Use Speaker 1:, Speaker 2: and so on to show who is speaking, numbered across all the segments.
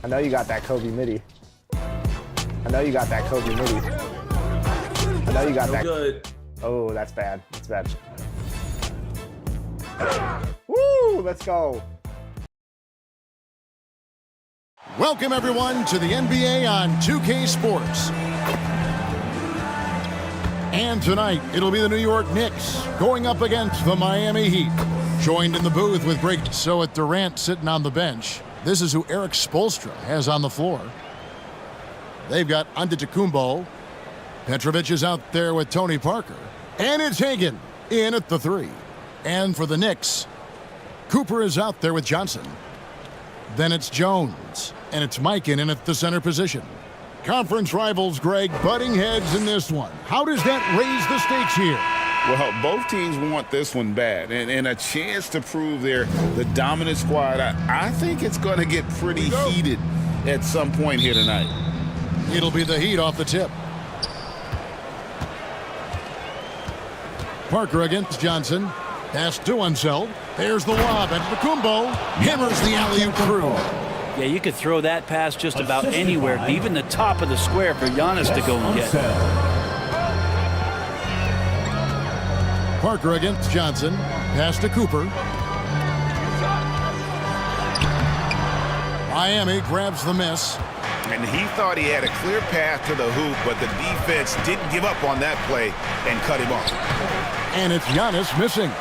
Speaker 1: I know you got that Kobe midi. I know you got that Kobe midi. I know you got that.
Speaker 2: Good.
Speaker 1: Oh, that's bad. That's bad. Woo! Let's go.
Speaker 3: Welcome, everyone, to the NBA on 2K Sports. And tonight, it'll be the New York Knicks going up against the Miami Heat. Joined in the booth with Greg. So with Durant sitting on the bench, this is who Eric Spoelstra has on the floor. They've got Antetokounmpo. Petrovic is out there with Tony Parker. And it's Hagan in at the three. And for the Knicks, Cooper is out there with Johnson. Then it's Jones. And it's Mikan in at the center position. Conference rivals, Greg, butting heads in this one. How does that raise the stakes here?
Speaker 4: Well, both teams want this one bad, and a chance to prove they're the dominant squad. I think it's going to get pretty heated at some point here tonight.
Speaker 3: It'll be the Heat off the tip. Parker against Johnson. Pass to Unseld. There's the lob, and Antetokounmpo hammers the alley-oop through.
Speaker 5: Yeah, you could throw that pass just about anywhere, even the top of the square for Giannis to go and get.
Speaker 3: Parker against Johnson. Pass to Cooper. Miami grabs the miss.
Speaker 4: And he thought he had a clear path to the hoop, but the defense didn't give up on that play and cut him off.
Speaker 3: And it's Giannis missing.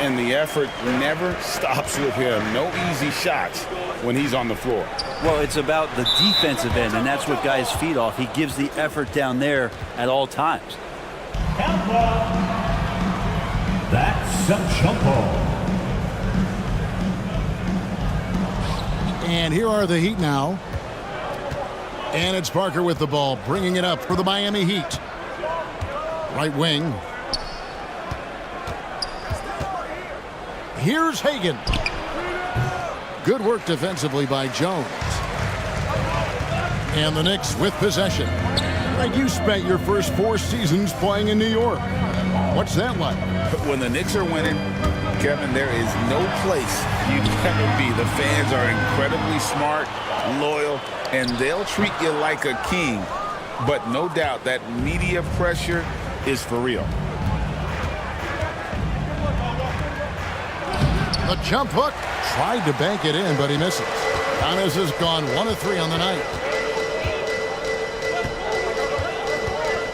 Speaker 4: And the effort never stops with him. No easy shots when he's on the floor.
Speaker 5: Well, it's about the defensive end, and that's what guys feed off. He gives the effort down there at all times.
Speaker 6: That's a jump ball.
Speaker 3: And here are the Heat now. And it's Parker with the ball, bringing it up for the Miami Heat. Right wing. Here's Hagan. Good work defensively by Jones. And the Knicks with possession. Like you spent your first 4 seasons playing in New York. What's that like?
Speaker 4: When the Knicks are winning, Kevin, there is no place you'd ever be. The fans are incredibly smart, loyal, and they'll treat you like a king. But no doubt that media pressure is for real.
Speaker 3: The jump hook. Tried to bank it in, but he misses. Giannis has gone 1 of 3 on the night.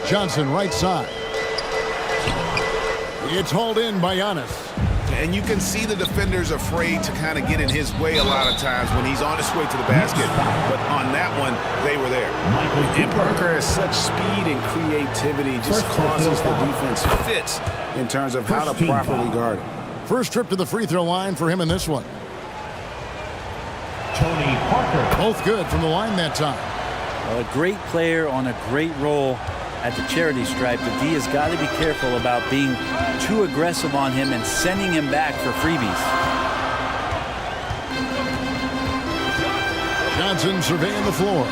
Speaker 3: Johnson right side. It's hauled in by Giannis.
Speaker 4: And you can see the defenders afraid to kind of get in his way a lot of times when he's on his way to the basket. But on that one, they were there.
Speaker 7: And Parker has such speed and creativity, just causes the defense fits in terms of how to properly guard him.
Speaker 3: First trip to the free throw line for him in this one.
Speaker 6: Tony Parker.
Speaker 3: Both good from the line that time.
Speaker 5: A great player on a great role at the charity stripe. The D has got to be careful about being too aggressive on him and sending him back for freebies.
Speaker 3: Johnson surveying the floor.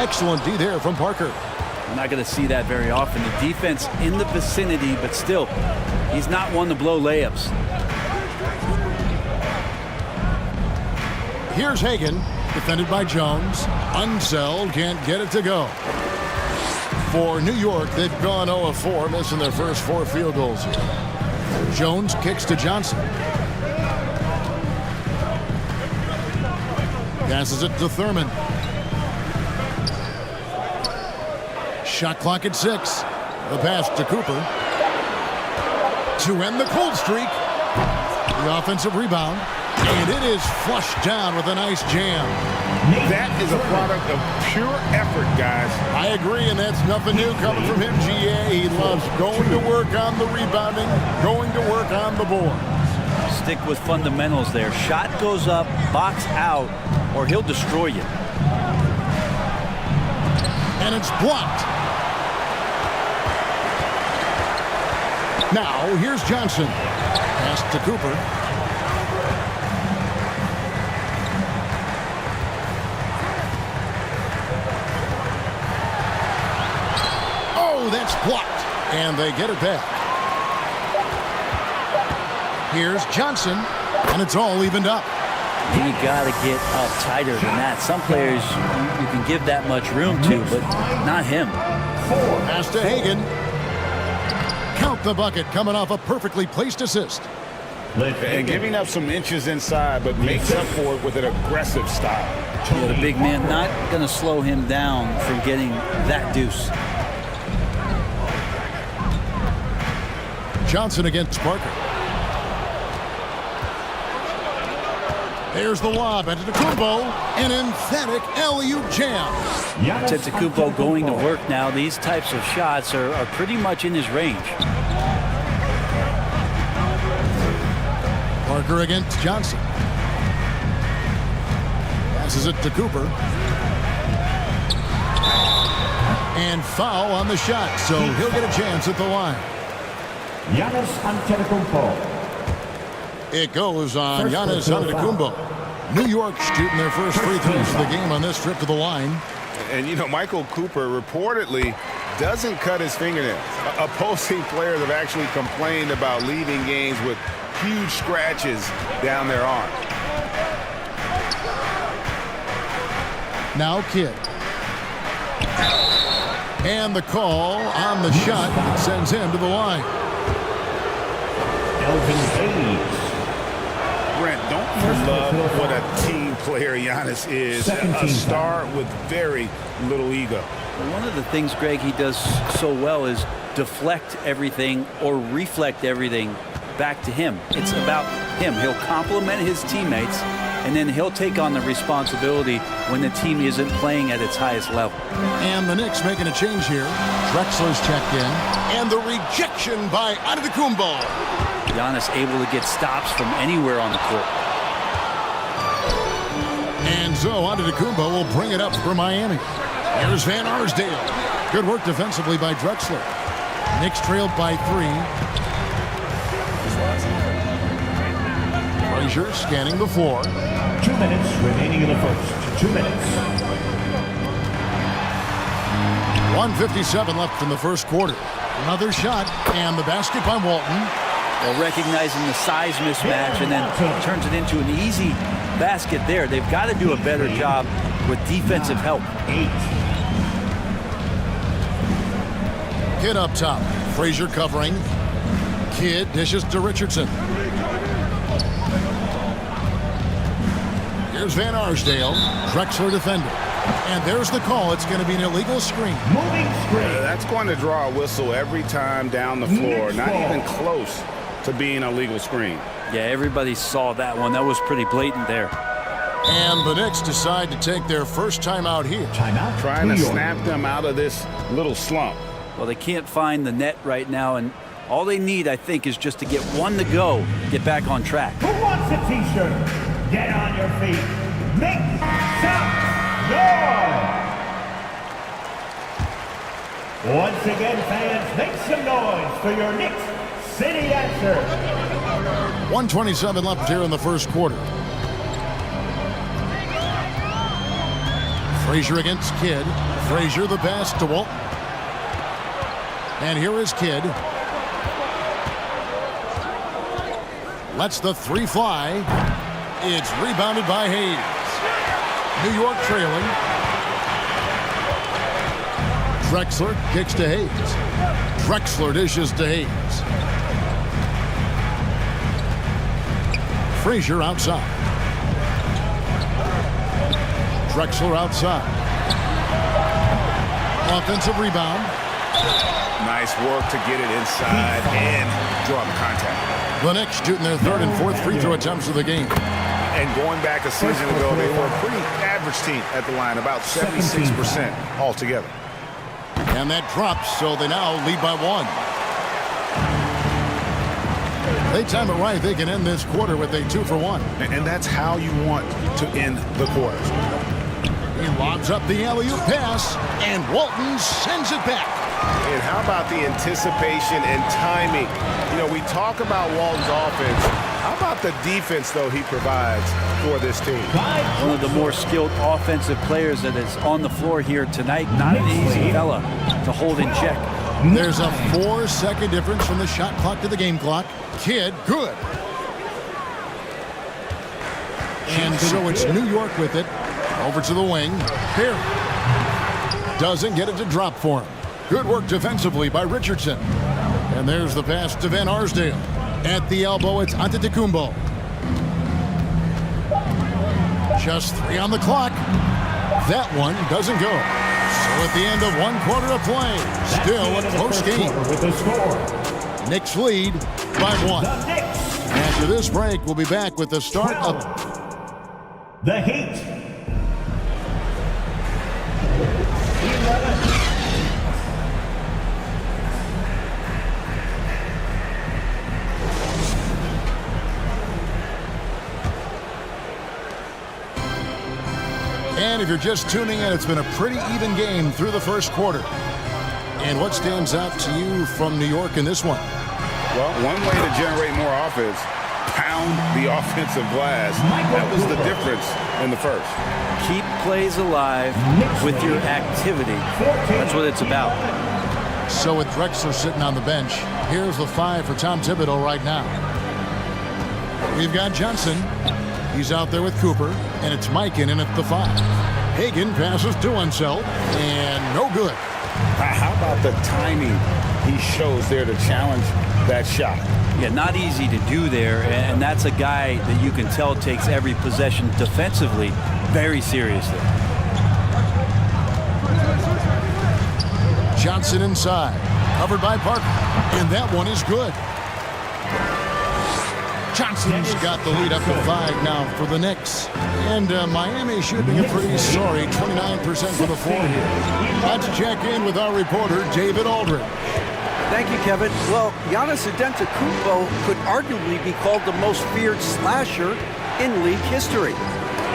Speaker 3: Excellent D there from Parker.
Speaker 5: I'm not going to see that very often. The defense in the vicinity, but still, he's not one to blow layups.
Speaker 3: Here's Hagan, defended by Jones. Unseld can't get it to go. For New York, they've gone 0 of 4, missing their first 4 field goals here. Jones kicks to Johnson. Passes it to Thurman. Shot clock at 6. The pass to Cooper. To end the cold streak. The offensive rebound. And it is flushed down with a nice jam.
Speaker 4: That is a product of pure effort, guys.
Speaker 3: I agree, and that's nothing new coming from him, GA. He loves going to work on the rebounding, going to work on the board.
Speaker 5: Stick with fundamentals there. Shot goes up, box out, or he'll destroy you.
Speaker 3: And it's blocked. Now, here's Johnson. Pass to Cooper. Oh, that's blocked. And they get it back. Here's Johnson. And it's all evened up.
Speaker 5: And you got to get up tighter than that. Some players you can give that much room to, but not him.
Speaker 3: Pass to Hagan. Count the bucket, coming off a perfectly placed assist.
Speaker 4: And giving up some inches inside, but makes up for it with an aggressive style.
Speaker 5: Yeah, the big man not going to slow him down from getting that deuce.
Speaker 3: Johnson against Parker. There's the lob into Antetokounmpo. An emphatic alley-oop jam.
Speaker 5: Antetokounmpo going to work now. These types of shots are pretty much in his range.
Speaker 3: Parker against Johnson. Passes it to Cooper. And foul on the shot, so he'll get a chance at the line.
Speaker 6: Giannis Antetokounmpo.
Speaker 3: It goes on Giannis Antetokounmpo. New York shooting their first free throws of the game on this trip to the line.
Speaker 4: And, you know, Michael Cooper reportedly doesn't cut his fingernails. Opposing players have actually complained about leaving games with huge scratches down their arm.
Speaker 3: Now Kidd. And the call on the shot that sends him to the line.
Speaker 6: Elvin Hayes.
Speaker 4: Brent, don't you love what a team player Giannis is? A star with very little ego.
Speaker 5: One of the things, Greg, he does so well is deflect everything or reflect everything back to him. It's about him. He'll compliment his teammates, and then he'll take on the responsibility when the team isn't playing at its highest level.
Speaker 3: And the Knicks making a change here. Drexler's checked in. And the rejection by Antetokounmpo.
Speaker 5: Giannis able to get stops from anywhere on the court.
Speaker 3: And so Antetokounmpo will bring it up for Miami. Here's Van Arsdale. Good work defensively by Drexler. Knicks trailed by 3. Frazier scanning the floor.
Speaker 6: 2 minutes remaining in the first. 2 minutes.
Speaker 3: 1:57 left in the first quarter. Another shot, and the basket by Walton.
Speaker 5: Well, recognizing the size mismatch and then turns it into an easy basket there. They've got to do a better job with defensive help.
Speaker 6: 8.
Speaker 3: Kidd up top. Frazier covering. Kidd dishes to Richardson. Here's Van Arsdale. Drexler defender. And there's the call. It's going to be an illegal screen.
Speaker 6: Moving screen.
Speaker 4: That's going to draw a whistle every time down the floor. Not even close to being a legal screen.
Speaker 5: Yeah, everybody saw that one. That was pretty blatant there.
Speaker 3: And the Knicks decide to take their first time out here.
Speaker 6: Timeout.
Speaker 4: Trying to snap them out of this little slump.
Speaker 5: Well, they can't find the net right now, and all they need, I think, is just to get one to go, get back on track.
Speaker 6: Who wants a t-shirt? Get on your feet. Make some noise. Once again, fans, make some noise for your Knicks City answer.
Speaker 3: 1:27 left here in the first quarter. Frazier against Kidd. Frazier the pass to Walton. And here is Kidd. Lets the 3 fly. It's rebounded by Hayes. New York trailing. Drexler kicks to Hayes. Drexler dishes to Hayes. Frazier outside. Drexler outside. Offensive rebound.
Speaker 4: Nice work to get it inside and draw the contact.
Speaker 3: The Knicks shooting their 3rd and 4th free throw attempts of the game.
Speaker 4: And going back a season ago, they were a pretty average team at the line, about 76% altogether.
Speaker 3: And that drops, so they now lead by 1. They time it right, they can end this quarter with a 2-for-1.
Speaker 4: And that's how you want to end the quarter.
Speaker 3: He lobs up the alley-oop pass, and Walton sends it back.
Speaker 4: And how about the anticipation and timing? You know, we talk about Walton's offense. How about the defense, though, he provides for this team?
Speaker 5: One of the more skilled offensive players that is on the floor here tonight. Not an easy fella to hold in check.
Speaker 3: There's a 4-second difference from the shot clock to the game clock. Kidd, good. And so it's New York with it. Over to the wing. Here. Doesn't get it to drop for him. Good work defensively by Richardson. And there's the pass to Van Arsdale. At the elbow, it's Antetokounmpo. Just 3 on the clock. That one doesn't go. So at the end of 1 quarter of play, still a close game.
Speaker 6: With the score,
Speaker 3: Knicks lead by 1.
Speaker 6: the Knicks,
Speaker 3: After this break, we'll be back with the start of...
Speaker 6: the Heat. 11.
Speaker 3: And if you're just tuning in, it's been a pretty even game through the first quarter. And what stands out to you from New York in this one?
Speaker 4: Well, one way to generate more offense, pound the offensive glass. That was the difference in the first.
Speaker 5: Keep plays alive with your activity. That's what it's about.
Speaker 3: So with Drexler sitting on the bench, here's the 5 for Tom Thibodeau right now. We've got Johnson. He's out there with Cooper, and it's Mikan in at the 5. Hagan passes to himself, and no good.
Speaker 4: How about the timing he shows there to challenge that shot?
Speaker 5: Yeah, not easy to do there, and that's a guy that you can tell takes every possession defensively very seriously.
Speaker 3: Johnson inside, covered by Parker, and that one is good. Johnson's got the lead up to 5 now for the Knicks. And Miami shooting a pretty sorry 29% for the 4 here. Let's check in with our reporter, David Aldridge.
Speaker 2: Thank you, Kevin. Well, Giannis Antetokounmpo could arguably be called the most feared slasher in league history.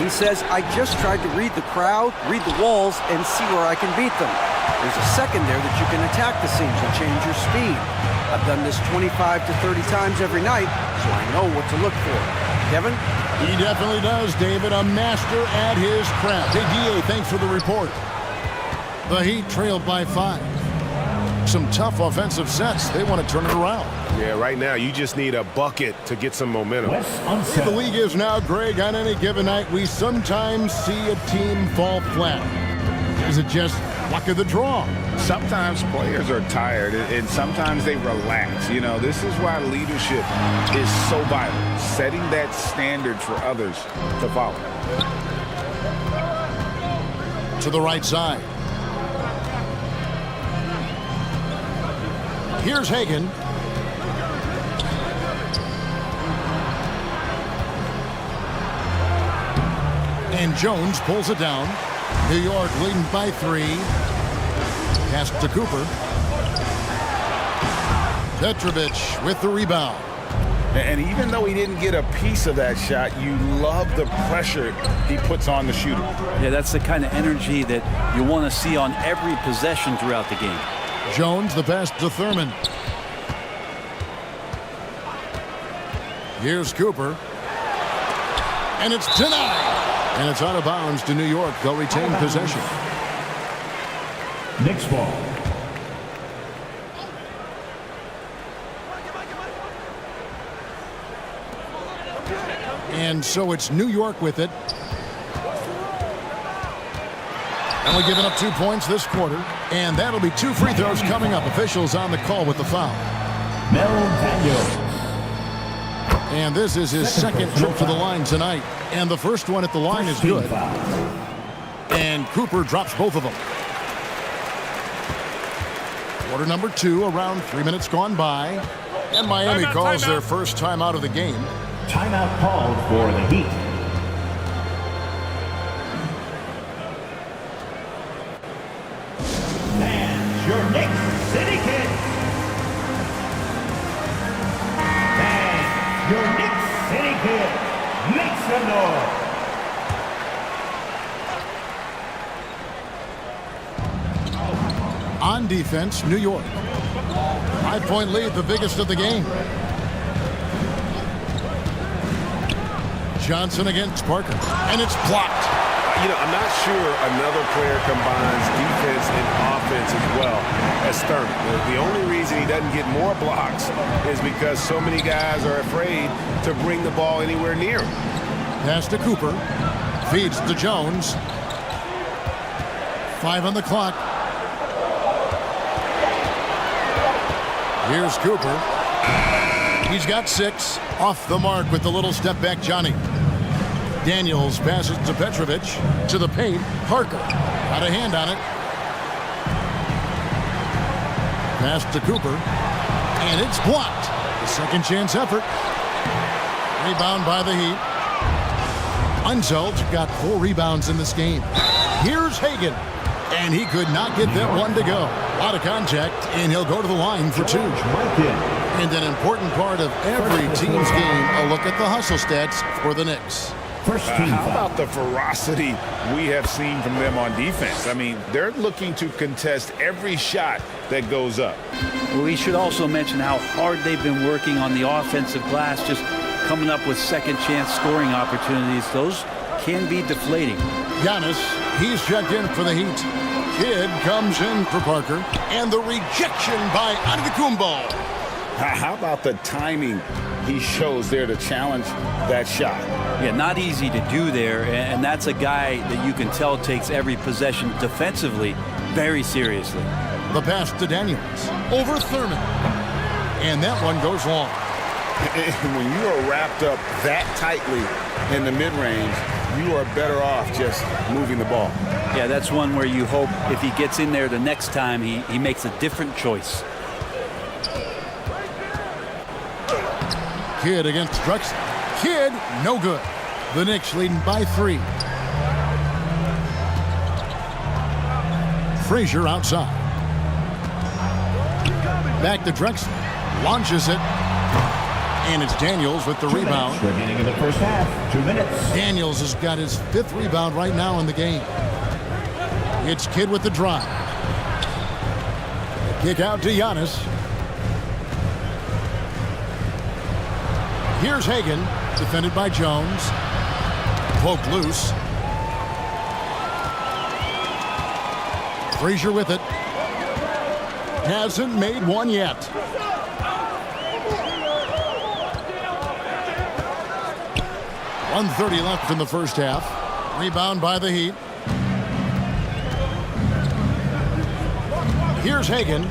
Speaker 2: He says, I just tried to read the crowd, read the walls, and see where I can beat them. There's a second there that you can attack the seams and change your speed. I've done this 25 to 30 times every night, so I know what to look for. Kevin?
Speaker 3: He definitely does, David. A master at his craft. Hey, DA, thanks for the report. The Heat trailed by 5. Some tough offensive sets. They want to turn it around.
Speaker 8: Yeah, right now you just need a bucket to get some momentum.
Speaker 3: The league is now, Greg, on any given night, we sometimes see a team fall flat. Is it just luck of the draw?
Speaker 4: Sometimes players are tired, and sometimes they relax. You know, this is why leadership is so vital, setting that standard for others to follow.
Speaker 3: To the right side. Here's Hagan. And Jones pulls it down. New York leading by 3. Pass to Cooper. Petrovic with the rebound.
Speaker 4: And even though he didn't get a piece of that shot, you love the pressure he puts on the shooter.
Speaker 5: Yeah, that's the kind of energy that you want to see on every possession throughout the game.
Speaker 3: Jones, the pass to Thurman. Here's Cooper. And it's denied. And it's out of bounds to New York. They'll retain possession.
Speaker 6: Knicks ball.
Speaker 3: And so it's New York with it. Only giving up 2 points this quarter. And that'll be 2 free throws coming up. Officials on the call with the foul.
Speaker 6: Mel Daniels.
Speaker 3: And this is his second trip to the line tonight. And the first one at the line is good. And Cooper drops both of them. Quarter number 2, around 3 minutes gone by. And Miami calls their first time out of the game.
Speaker 6: Timeout called for the Heat. And your Knicks City Kid. And your Knicks City Kid makes some noise.
Speaker 3: On defense, New York. 5-point lead, the biggest of the game. Johnson against Parker. And it's blocked.
Speaker 8: You know, I'm not sure another player combines defense and offense as well as Thurman. The only reason he doesn't get more blocks is because so many guys are afraid to bring the ball anywhere near him.
Speaker 3: Pass to Cooper. Feeds to Jones. 5 on the clock. Here's Cooper. He's got 6. Off the mark with the little step back Johnny. Daniels passes to Petrovic. To the paint. Parker. Got a hand on it. Pass to Cooper. And it's blocked. The second chance effort. Rebound by the Heat. Unzelt got 4 rebounds in this game. Here's Hagan. And he could not get that one to go. A lot of contact, and he'll go to the line for 2. And an important part of every team's game, a look at the hustle stats for the Knicks.
Speaker 4: How about the ferocity we have seen from them on defense? I mean, they're looking to contest every shot that goes up.
Speaker 5: Well, we should also mention how hard they've been working on the offensive glass, just coming up with second chance scoring opportunities. Those can be deflating.
Speaker 3: Giannis, he's checked in for the Heat. Kidd comes in for Parker. And the rejection by Antetokounmpo.
Speaker 4: How about the timing he shows there to challenge that shot?
Speaker 5: Yeah, not easy to do there, and that's a guy that you can tell takes every possession defensively very seriously.
Speaker 3: The pass to Daniels. Over Thurman. And that one goes long.
Speaker 4: When you are wrapped up that tightly in the mid-range, you are better off just moving the ball.
Speaker 5: Yeah, that's one where you hope if he gets in there the next time, he makes a different choice.
Speaker 3: Kidd against Drexler. Kidd, no good. The Knicks leading by 3. Frazier outside. Back to Drexler. Launches it. And it's Daniels with the rebound.
Speaker 6: Beginning of the first half. 2 minutes.
Speaker 3: Daniels has got his 5th rebound right now in the game. It's Kidd with the drive. Kick out to Giannis. Here's Hagan, defended by Jones. Poked loose. Frazier with it. Hasn't made one yet. .130 left in the first half. Rebound by the Heat. Here's Hagan.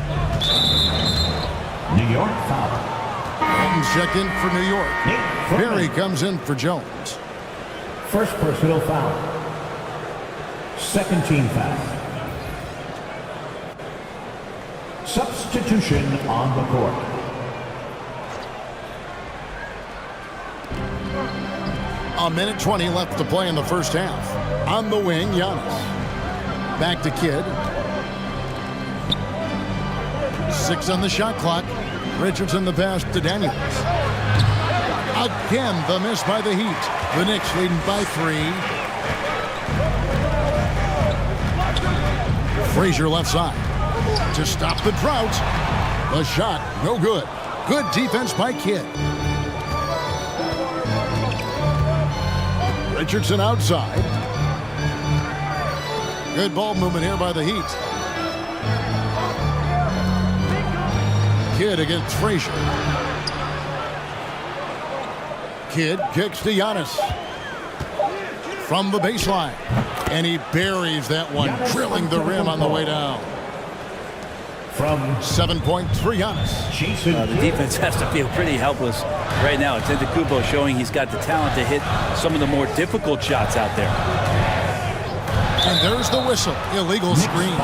Speaker 6: New York foul.
Speaker 3: Walton's checked in for New York. Perry comes in for Jones.
Speaker 6: First personal foul. Second team foul. Substitution on the court.
Speaker 3: A minute 20 left to play in the first half. On the wing, Giannis. Back to Kidd. 6 on the shot clock. Richardson the pass to Daniels. Again, the miss by the Heat. The Knicks leading by 3. Frazier left side. To stop the drought. The shot, no good. Good defense by Kidd. Richardson outside. Good ball movement here by the Heat. Kidd against Frazier. Kidd kicks to Giannis. From the baseline. And he buries that one, drilling the rim on the way down.
Speaker 6: From
Speaker 3: 7-point for Giannis.
Speaker 5: The defense has to feel pretty helpless right now. Antetokounmpo showing he's got the talent to hit some of the more difficult shots out there.
Speaker 3: And there's the whistle. Illegal screen.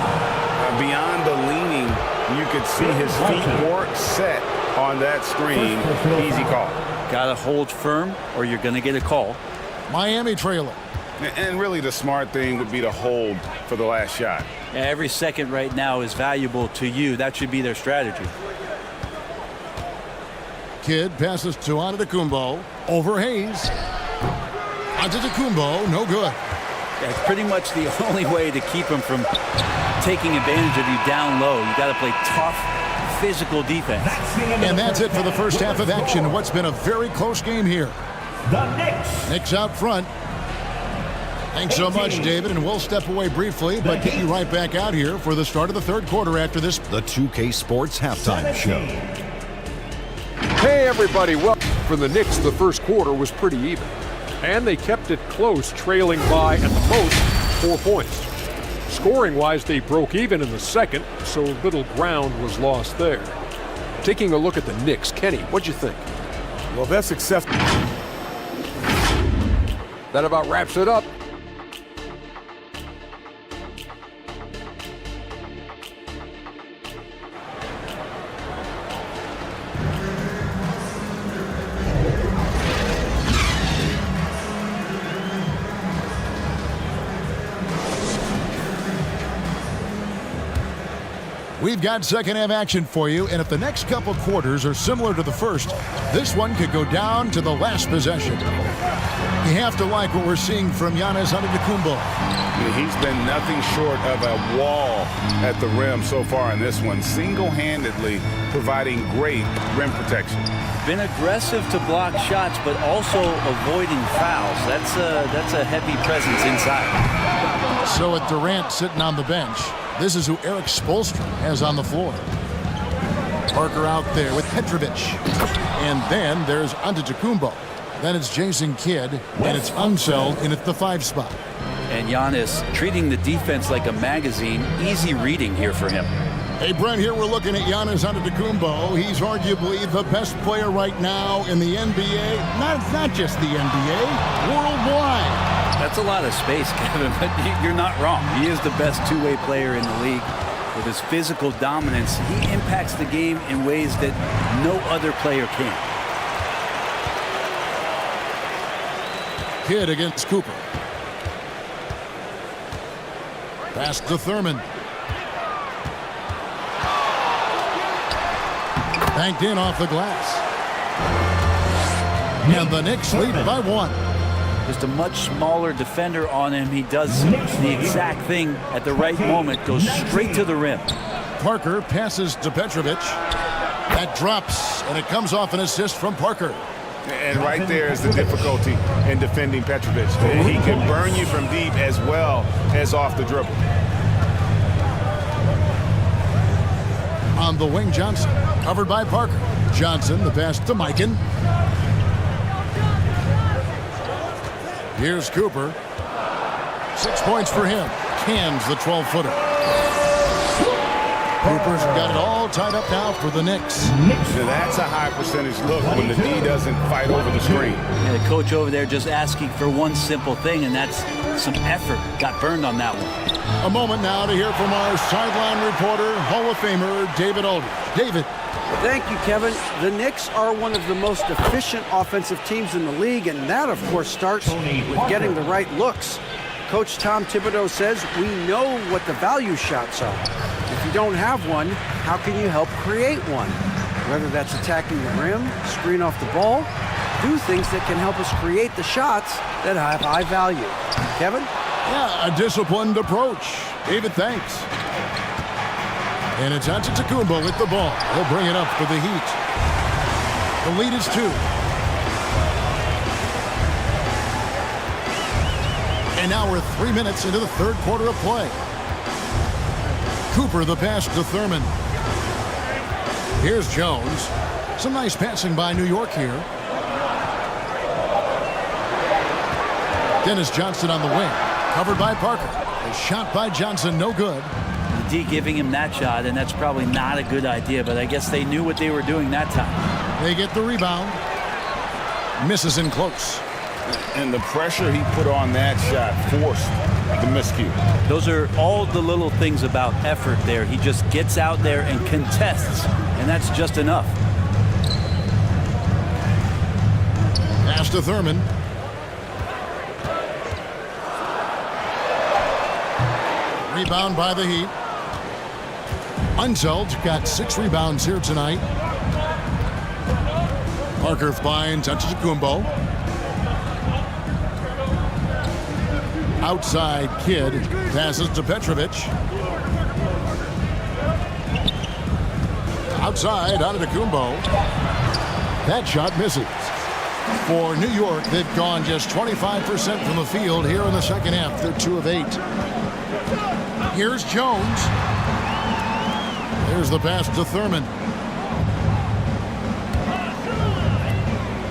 Speaker 4: Beyond the leaning, you could see his feet more set on that screen. Easy call.
Speaker 5: Got to hold firm or you're going to get a call.
Speaker 3: Miami trailing.
Speaker 4: And really the smart thing would be to hold for the last shot.
Speaker 5: Yeah, every second right now is valuable to you. That should be their strategy.
Speaker 3: Kidd passes to Antetokounmpo. Over Hayes. Antetokounmpo, no good.
Speaker 5: Yeah, it's pretty much the only way to keep him from taking advantage of you down low. You got to play tough, physical defense.
Speaker 3: And that's it for the first half of action. What's been a very close game here.
Speaker 6: the Knicks.
Speaker 3: Knicks out front. Thanks so much, David, and we'll step away briefly, but get you right back out here for the start of the third quarter after this.
Speaker 9: The 2K Sports Halftime Show.
Speaker 10: Hey, everybody. Well, for the Knicks, the first quarter was pretty even. and they kept it close, trailing by, at the most, 4 points. Scoring-wise, they broke even in the second, so little ground was lost there. Taking a look at the Knicks, Kenny, what'd you think?
Speaker 8: Well, that's successful.
Speaker 10: That about wraps it up.
Speaker 3: We've got second-half action for you, and if the next couple quarters are similar to the first, this one could go down to the last possession. You have to like what we're seeing from Giannis Antetokounmpo.
Speaker 4: He's been nothing short of a wall at the rim so far in this one, single-handedly providing great rim protection.
Speaker 5: Been aggressive to block shots, but also avoiding fouls. That's a heavy presence inside.
Speaker 3: So with Durant sitting on the bench, this is who Eric Spoelstra has on the floor. Parker out there with Petrovic. And then there's Antetokounmpo. Then it's Jason Kidd, and it's Unseld in at the 5 spot.
Speaker 5: And Giannis treating the defense like a magazine. Easy reading here for him.
Speaker 3: Hey, Brent, here we're looking at Giannis Antetokounmpo. He's arguably the best player right now in the NBA. Not just the NBA, worldwide.
Speaker 5: That's a lot of space, Kevin, but you're not wrong. He is the best two-way player in the league. With his physical dominance, he impacts the game in ways that no other player can.
Speaker 3: Kidd against Cooper. Pass to Thurman. Banked in off the glass. And the Knicks lead by 1.
Speaker 5: Just a much smaller defender on him. He does the exact thing at the right moment. Goes straight to the rim.
Speaker 3: Parker passes to Petrovic. That drops, and it comes off an assist from Parker.
Speaker 8: And right there is the difficulty in defending Petrovic. He can burn you from deep as well as off the dribble.
Speaker 3: On the wing, Johnson, covered by Parker. Johnson, the pass to Mikan. Here's Cooper. 6 points for him. Cans the 12-footer. Cooper's got it all tied up now for the Knicks.
Speaker 4: Now that's a high percentage look when the D doesn't fight over the screen.
Speaker 5: And the coach over there just asking for one simple thing, and that's some effort. Got burned on that one.
Speaker 3: A moment now to hear from our sideline reporter, Hall of Famer David Aldridge. David.
Speaker 2: Thank you, Kevin. The Knicks are one of the most efficient offensive teams in the league, and that, of course, starts with getting the right looks. Coach Tom Thibodeau says we know what the value shots are. If you don't have one, how can you help create one? Whether that's attacking the rim, screen off the ball, do things that can help us create the shots that have high value. Kevin?
Speaker 3: Yeah, a disciplined approach. David, thanks. And it's Antetokounmpo with the ball. He'll bring it up for the Heat. The lead is 2. And now we're 3 minutes into the third quarter of play. Cooper the pass to Thurman. Here's Jones. Some nice passing by New York here. Dennis Johnson on the wing. Covered by Parker. A shot by Johnson, no good.
Speaker 5: The D giving him that shot, and that's probably not a good idea, but I guess they knew what they were doing that time.
Speaker 3: They get the rebound. Misses in close.
Speaker 4: And the pressure he put on that shot forced the miscue.
Speaker 5: Those are all the little things about effort there. He just gets out there and contests, and that's just enough.
Speaker 3: Pass to Thurman. Rebound by the Heat. Unseld got 6 rebounds here tonight. Parker finds Antetokounmpo. Outside Kidd passes to Petrovic. Outside Antetokounmpo. That shot misses. For New York, they've gone just 25% from the field here in the second half. They're 2 of 8. Here's Jones. There's the pass to Thurman.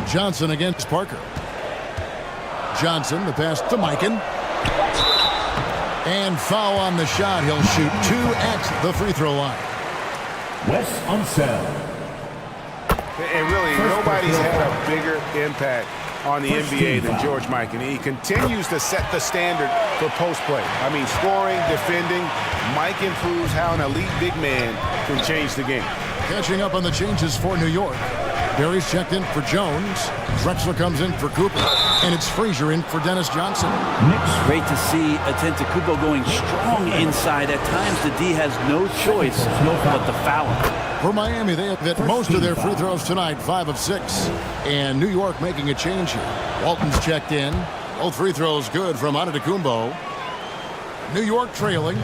Speaker 3: Johnson against Parker. Johnson, the pass to Mikan. And foul on the shot. He'll shoot 2 at the free throw line.
Speaker 6: Wes Unseld.
Speaker 7: And really, nobody's had a bigger impact on the NBA than George Mikan. He continues to set the standard for post play. I mean, scoring, defending. Mikan proves how an elite big man can change the game.
Speaker 3: Catching up on the changes for New York. Barry's checked in for Jones. Drexler comes in for Cooper. And it's Frazier in for Dennis Johnson.
Speaker 5: Great to see Antetokounmpo going strong inside. At times, the D has no choice but to foul him.
Speaker 3: For Miami, they have hit most of their free throws tonight, 5 of 6. And New York making a change here. Walton's checked in. Both free throws good from Antetokounmpo. New York trailing.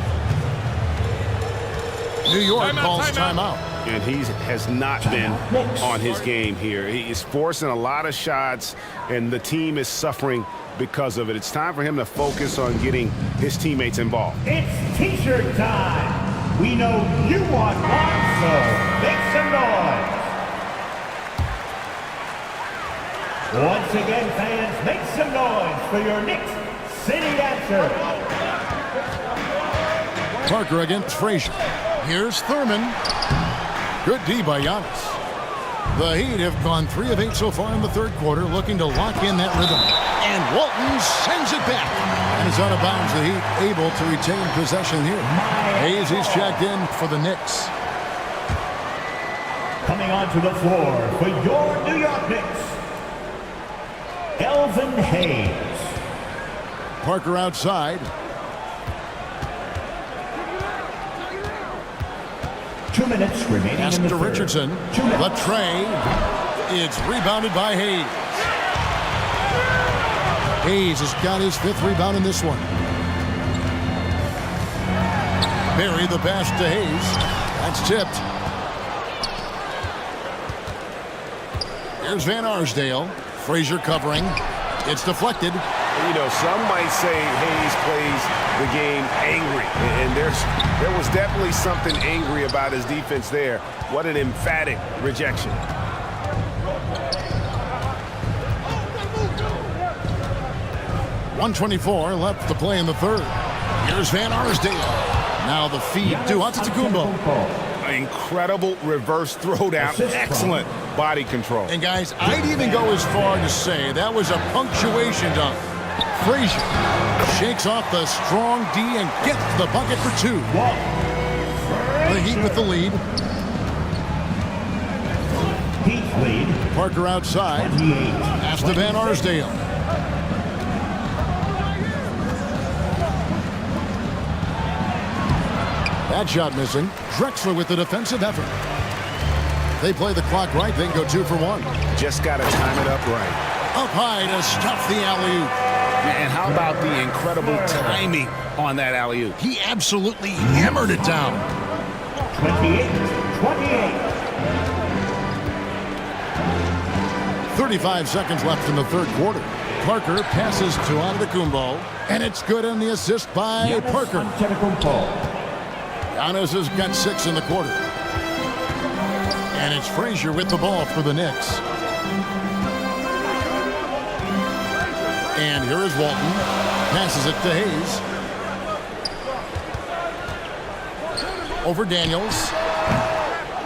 Speaker 3: New York calls timeout.
Speaker 7: And he has not been on his game here. He is forcing a lot of shots, and the team is suffering because of it. It's time for him to focus on getting his teammates involved.
Speaker 6: It's T-shirt time. We know you want one, so make some noise. Once again, fans, make some noise for your Knicks City Dancer.
Speaker 3: Parker against Frazier. Here's Thurman. Good D by Giannis. The Heat have gone 3 of 8 so far in the third quarter, looking to lock in that rhythm. And Walton sends it back. And it's out of bounds. The Heat able to retain possession here. Hayes is checked in for the Knicks.
Speaker 6: Coming onto the floor for your New York Knicks, Elvin Hayes.
Speaker 3: Parker outside.
Speaker 6: 2 minutes remaining
Speaker 3: Pass
Speaker 6: in the
Speaker 3: to
Speaker 6: third.
Speaker 3: Richardson.
Speaker 6: 2 minutes.
Speaker 3: Latrey. It's rebounded by Hayes. Hayes has got his 5th rebound in this one. Barry the pass to Hayes. That's tipped. Here's Van Arsdale. Frazier covering. It's deflected.
Speaker 7: You know, some might say Hayes plays the game angry, and there was definitely something angry about his defense there. What an emphatic rejection.
Speaker 3: .124 left to play in the third. Here's Van Arsdale. Now the feed to Antetokounmpo.
Speaker 7: An incredible reverse throwdown. Excellent body control.
Speaker 3: And guys, I'd even go as far to say that was a punctuation dunk. Frazier shakes off the strong D and gets the bucket for 2. The Heat with the lead.
Speaker 6: Heat lead.
Speaker 3: Parker outside.
Speaker 6: 28.
Speaker 3: Pass to Van Arsdale. That shot missing. Drexler with the defensive effort. They play the clock right. They can go 2 for 1.
Speaker 7: Just got to time it up right.
Speaker 3: Up high to stuff the alley-oop.
Speaker 7: And how about the incredible timing on that alley-oop?
Speaker 3: He absolutely hammered it down.
Speaker 6: 28.
Speaker 3: 35 seconds left in the third quarter. Parker passes to Antetokounmpo, and it's good on the assist by Parker. Giannis has got 6 in the quarter. And it's Frazier with the ball for the Knicks. And here is Walton. Passes it to Hayes. Over Daniels.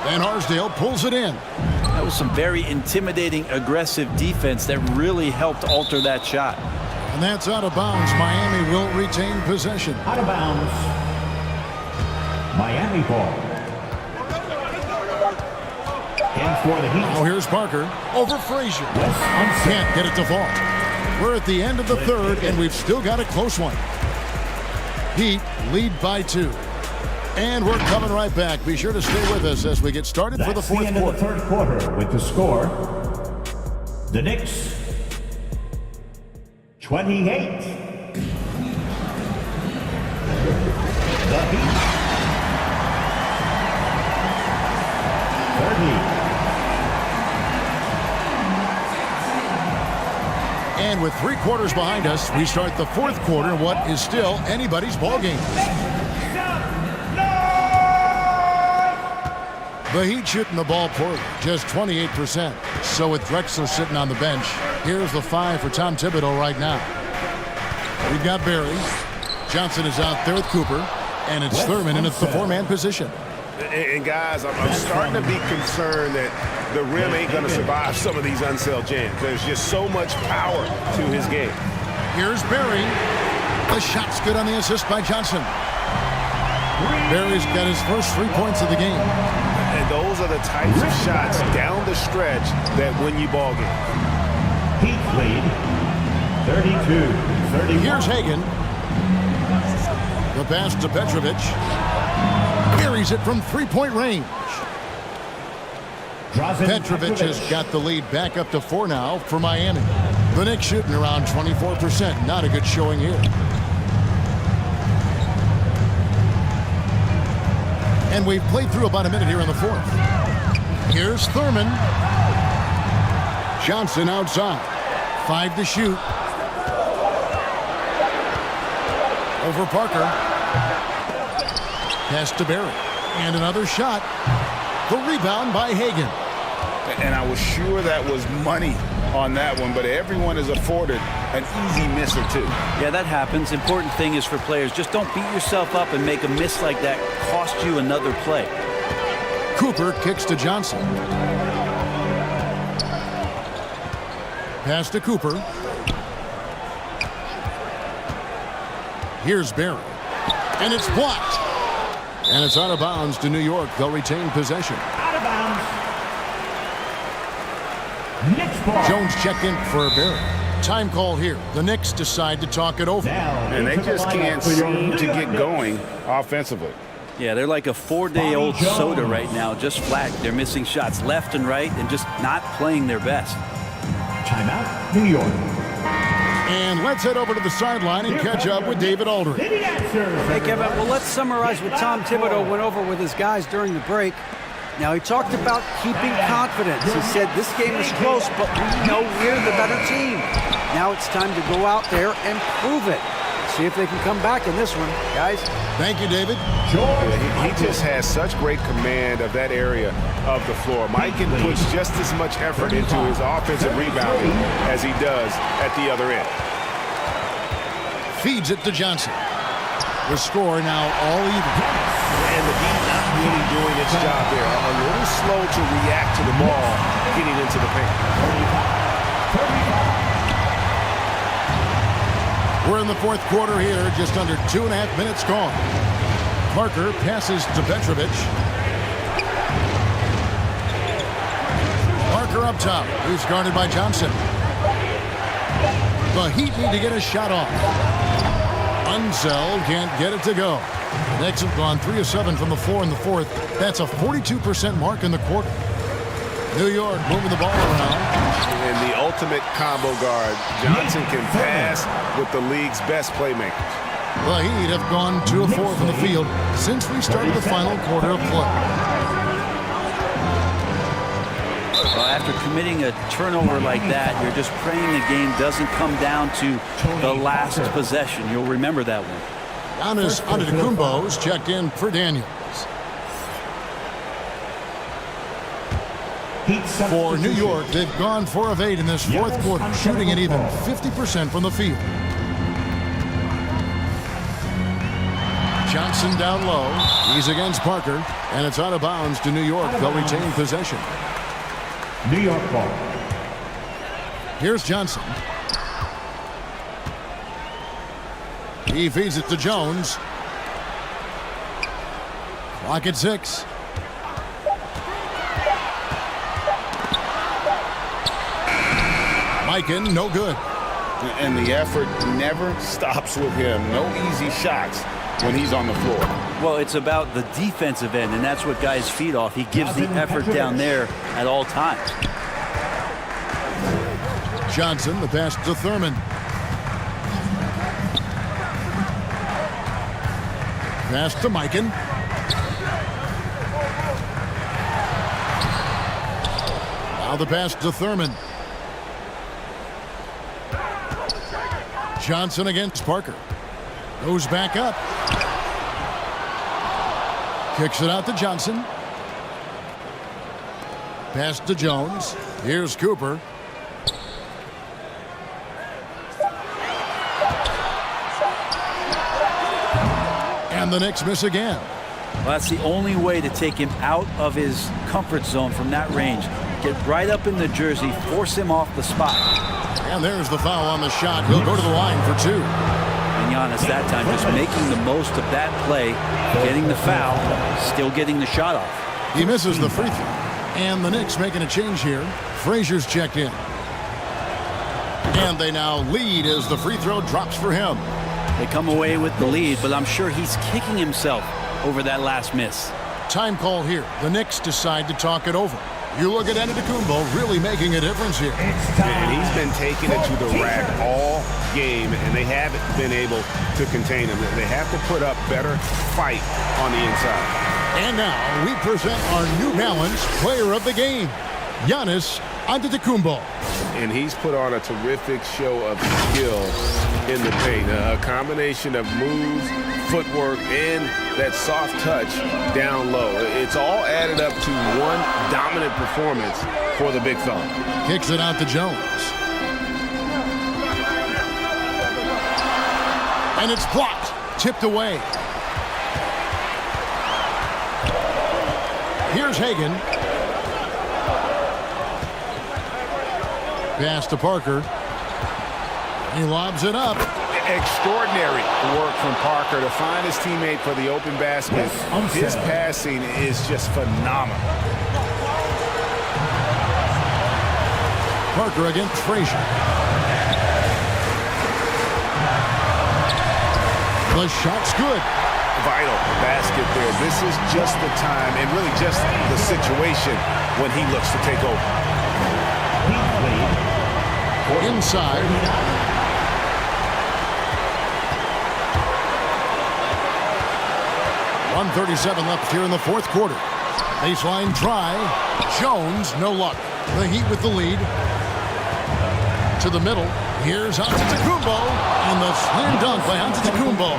Speaker 3: Van Arsdale pulls it in.
Speaker 5: That was some very intimidating, aggressive defense that really helped alter that shot.
Speaker 3: And that's out of bounds. Miami will retain possession.
Speaker 6: Out of bounds. Miami ball. In for the Heat.
Speaker 3: Oh, here's Parker. Over Frazier. Can't get it to fall. We're at the end of the third, and we've still got a close one. Heat lead by 2. And we're coming right back. Be sure to stay with us as we get started for the fourth
Speaker 6: quarter. Of the third quarter with the score. The Knicks 28. The Heat 30.
Speaker 3: And with 3 quarters behind us, we start the fourth quarter in what is still anybody's ball game. The Heat shooting the ball poorly, just 28%. So with Drexler sitting on the bench, Here's the 5 for Tom Thibodeau right now. We've got Barry. Johnson is out there with Cooper. And it's Thurman in the 4-man position.
Speaker 7: And guys, I'm starting to be concerned that the rim ain't going to survive some of these unsell jams. There's just so much power to his game.
Speaker 3: Here's Barry. The shot's good on the assist by Johnson. Barry's got his first 3 points of the game.
Speaker 7: And those are the types of shots down the stretch that win you ball games.
Speaker 6: Heat lead, 32-31.
Speaker 3: Here's Hagan. The pass to Petrovic. Carries it from 3-point range. Petrovic has got the lead back up to 4 now for Miami. The Knicks shooting around 24%. Not a good showing here. And we've played through about a minute here in the 4th. Here's Thurman. Johnson outside. 5 to shoot. Over Parker. Pass to Barry. And another shot. The rebound by Hagan.
Speaker 4: And I was sure that was money on that one, but everyone is afforded an easy miss or two.
Speaker 5: Yeah, that happens. Important thing is for players, just don't beat yourself up and make a miss like that cost you another play.
Speaker 3: Cooper kicks to Johnson. Pass to Cooper. Here's Barry. And it's blocked. And it's out of bounds to New York. They'll retain possession.
Speaker 6: Out of bounds. Knicks ball.
Speaker 3: Jones checked in for Barry. Time call here. The Knicks decide to talk it over.
Speaker 4: And they just can't seem to get going offensively.
Speaker 5: Yeah, they're like a 4-day-old soda right now, just flat. They're missing shots left and right and just not playing their best.
Speaker 6: Timeout, New York.
Speaker 3: And let's head over to the sideline and catch up with David Aldridge.
Speaker 2: Hey, Kevin, well, let's summarize what Tom Thibodeau went over with his guys during the break. Now, he talked about keeping confidence. He said this game is close, but we know we're the better team. Now it's time to go out there and prove it. See if they can come back in this one, guys.
Speaker 3: Thank you, David.
Speaker 7: He just has such great command of that area of the floor. Mike can puts just as much effort into his offensive rebounding as he does at the other end.
Speaker 3: Feeds it to Johnson. The score now all even.
Speaker 7: And the D not really doing its job there. A little slow to react to the ball getting into the paint.
Speaker 3: We're in the 4th quarter here, just under 2.5 minutes gone. Parker passes to Petrovic. Parker up top. He's guarded by Johnson. The Heat need to get a shot off. Unseld can't get it to go. The Knicks have gone 3 of 7 from the floor in the 4th. That's a 42% mark in the quarter. New York moving the ball around.
Speaker 7: And the ultimate combo guard. Johnson can pass with the league's best playmakers.
Speaker 3: The Heat have gone 2 of 4 from the field since we started the final quarter of play.
Speaker 5: Well, after committing a turnover like that, you're just praying the game doesn't come down to the last possession. You'll remember that one.
Speaker 3: Giannis Antetokounmpo's checked in for Daniels. For New York, they've gone 4 of 8 in this 4th quarter, shooting at even 50% from the field. Johnson down low. He's against Parker, and it's out of bounds to New York. They'll retain possession.
Speaker 6: New York ball.
Speaker 3: Here's Johnson. He feeds it to Jones. Clock at 6. Mikan, no good.
Speaker 4: And the effort never stops with him. No easy shots when he's on the floor.
Speaker 5: Well, it's about the defensive end, and that's what guys feed off. He gives the effort down there at all times.
Speaker 3: Johnson, the pass to Thurman. Pass to Mikan. Now the pass to Thurman. Johnson against Parker. Goes back up. Kicks it out to Johnson. Pass to Jones. Here's Cooper. And the Knicks miss again.
Speaker 5: Well, that's the only way to take him out of his comfort zone from that range. Get right up in the jersey, force him off the spot.
Speaker 3: And there's the foul on the shot. He'll go to the line for 2.
Speaker 5: And Giannis that time just making the most of that play, getting the foul, still getting the shot off.
Speaker 3: He misses the free throw. And the Knicks making a change here. Frazier's checked in. And they now lead as the free throw drops for him.
Speaker 5: They come away with the lead, but I'm sure he's kicking himself over that last miss.
Speaker 3: Time call here. The Knicks decide to talk it over. You look at Antetokounmpo really making a difference here.
Speaker 7: And he's been taking it to the rack all game, and they haven't been able to contain him. They have to put up better fight on the inside.
Speaker 3: And now we present our New Balance player of the game, Giannis Antetokounmpo.
Speaker 7: And he's put on a terrific show of skill in the paint. A combination of moves, footwork, and that soft touch down low. It's all added up to one dominant performance for the big fella.
Speaker 3: Kicks it out to Jones. And it's blocked. Tipped away. Here's Hagan. Pass to Parker. He lobs it up.
Speaker 7: Extraordinary work from Parker to find his teammate for the open basket. His passing is just phenomenal.
Speaker 3: Parker against Frazier. The shot's good.
Speaker 7: Vital basket there. This is just the time and really just the situation when he looks to take over.
Speaker 3: Inside. .137 left here in the fourth quarter. Baseline try. Jones, no luck. The Heat with the lead. To the middle. Here's Antetokounmpo. And the slam dunk by Antetokounmpo.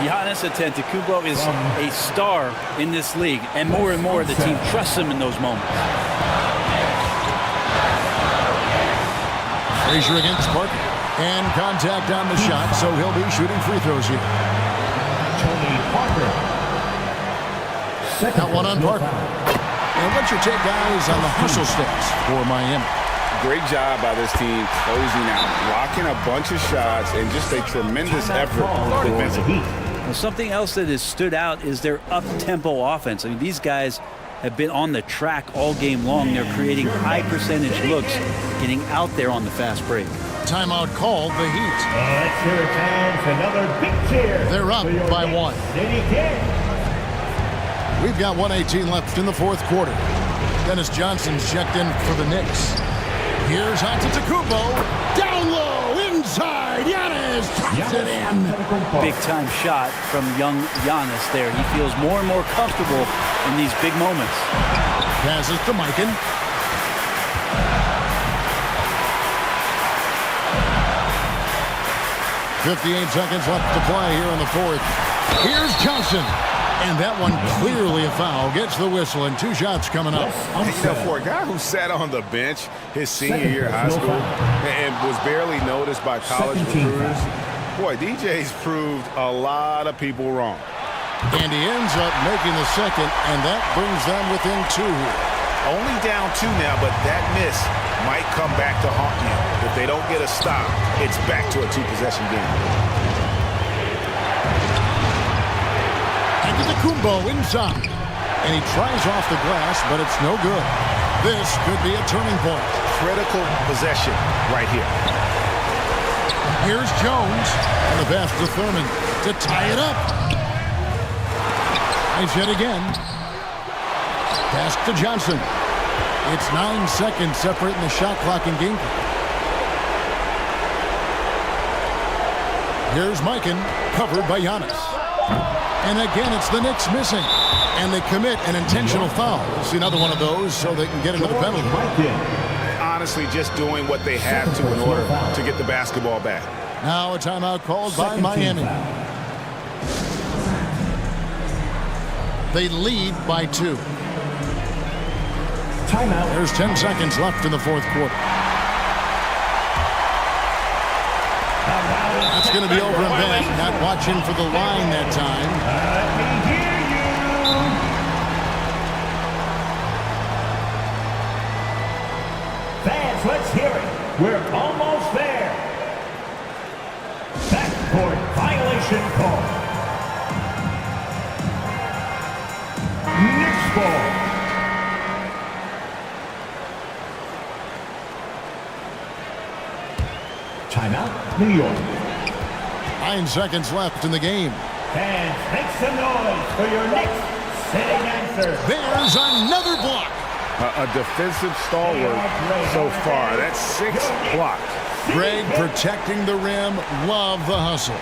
Speaker 5: Giannis Antetokounmpo is a star in this league, and more the team trusts him in those moments.
Speaker 3: Frazier against Parker. And contact on the shot, so he'll be shooting free throws here.
Speaker 6: Tony Parker.
Speaker 3: Got one on Parker. And what's your take, guys, on the hustle stats for Miami?
Speaker 4: Great job by this team closing out, blocking a bunch of shots, and just a tremendous effort defensively.
Speaker 5: Well, something else that has stood out is their up-tempo offense. I mean, these guys have been on the track all game long. They're creating high-percentage looks, getting out there on the fast break.
Speaker 3: Timeout called the Heat.
Speaker 6: Let's hear it down for another big cheer.
Speaker 3: They're up by 1.
Speaker 6: City Kings.
Speaker 3: We've got 1:18 left in the fourth quarter. Dennis Johnson's checked in for the Knicks. Here's Antetokounmpo. Down low, inside. Giannis taps it in.
Speaker 5: Big-time shot from young Giannis there. He feels more and more comfortable in these big moments.
Speaker 3: Passes to Mikan. .58 seconds left to play here in the fourth. Here's Johnson. And that one clearly a foul. Gets the whistle, and 2 shots coming up.
Speaker 7: For a guy who sat on the bench his senior year of high school and was barely noticed by college recruiters, boy, DJ's proved a lot of people wrong.
Speaker 3: And he ends up making the second, and that brings them within 2 here.
Speaker 7: Only down 2 now, but that miss might come back to haunt you. If they don't get a stop, it's back to a 2-possession game.
Speaker 3: Antetokounmpo inside. And he tries off the glass, but it's no good. This could be a turning point.
Speaker 7: Critical possession right here.
Speaker 3: Here's Jones. And the pass to Thurman to tie it up. Nice hit again. Pass to Johnson. It's 9 seconds separating the shot clock and game clock. Here's Mikan, covered by Giannis. And again, it's the Knicks missing. And they commit an intentional foul. We'll see another one of those so they can get into the penalty.
Speaker 7: Honestly, just doing what they have to in order to get the basketball back.
Speaker 3: Now a timeout called by Miami. They lead by 2.
Speaker 6: Timeout.
Speaker 3: There's 10 seconds left in the fourth quarter. That's going to be over and back. Not watching for the line that time.
Speaker 6: Let me hear you. Fans, let's hear it. We're almost there. Backcourt violation call. Knicks ball. Timeout, New York.
Speaker 3: 9 seconds left in the game.
Speaker 6: Fans, make some noise for your Knicks sitting answer.
Speaker 3: There's another block.
Speaker 7: A defensive stalwart so far. That's 6 blocks.
Speaker 3: Greg protecting the rim. Love the hustle.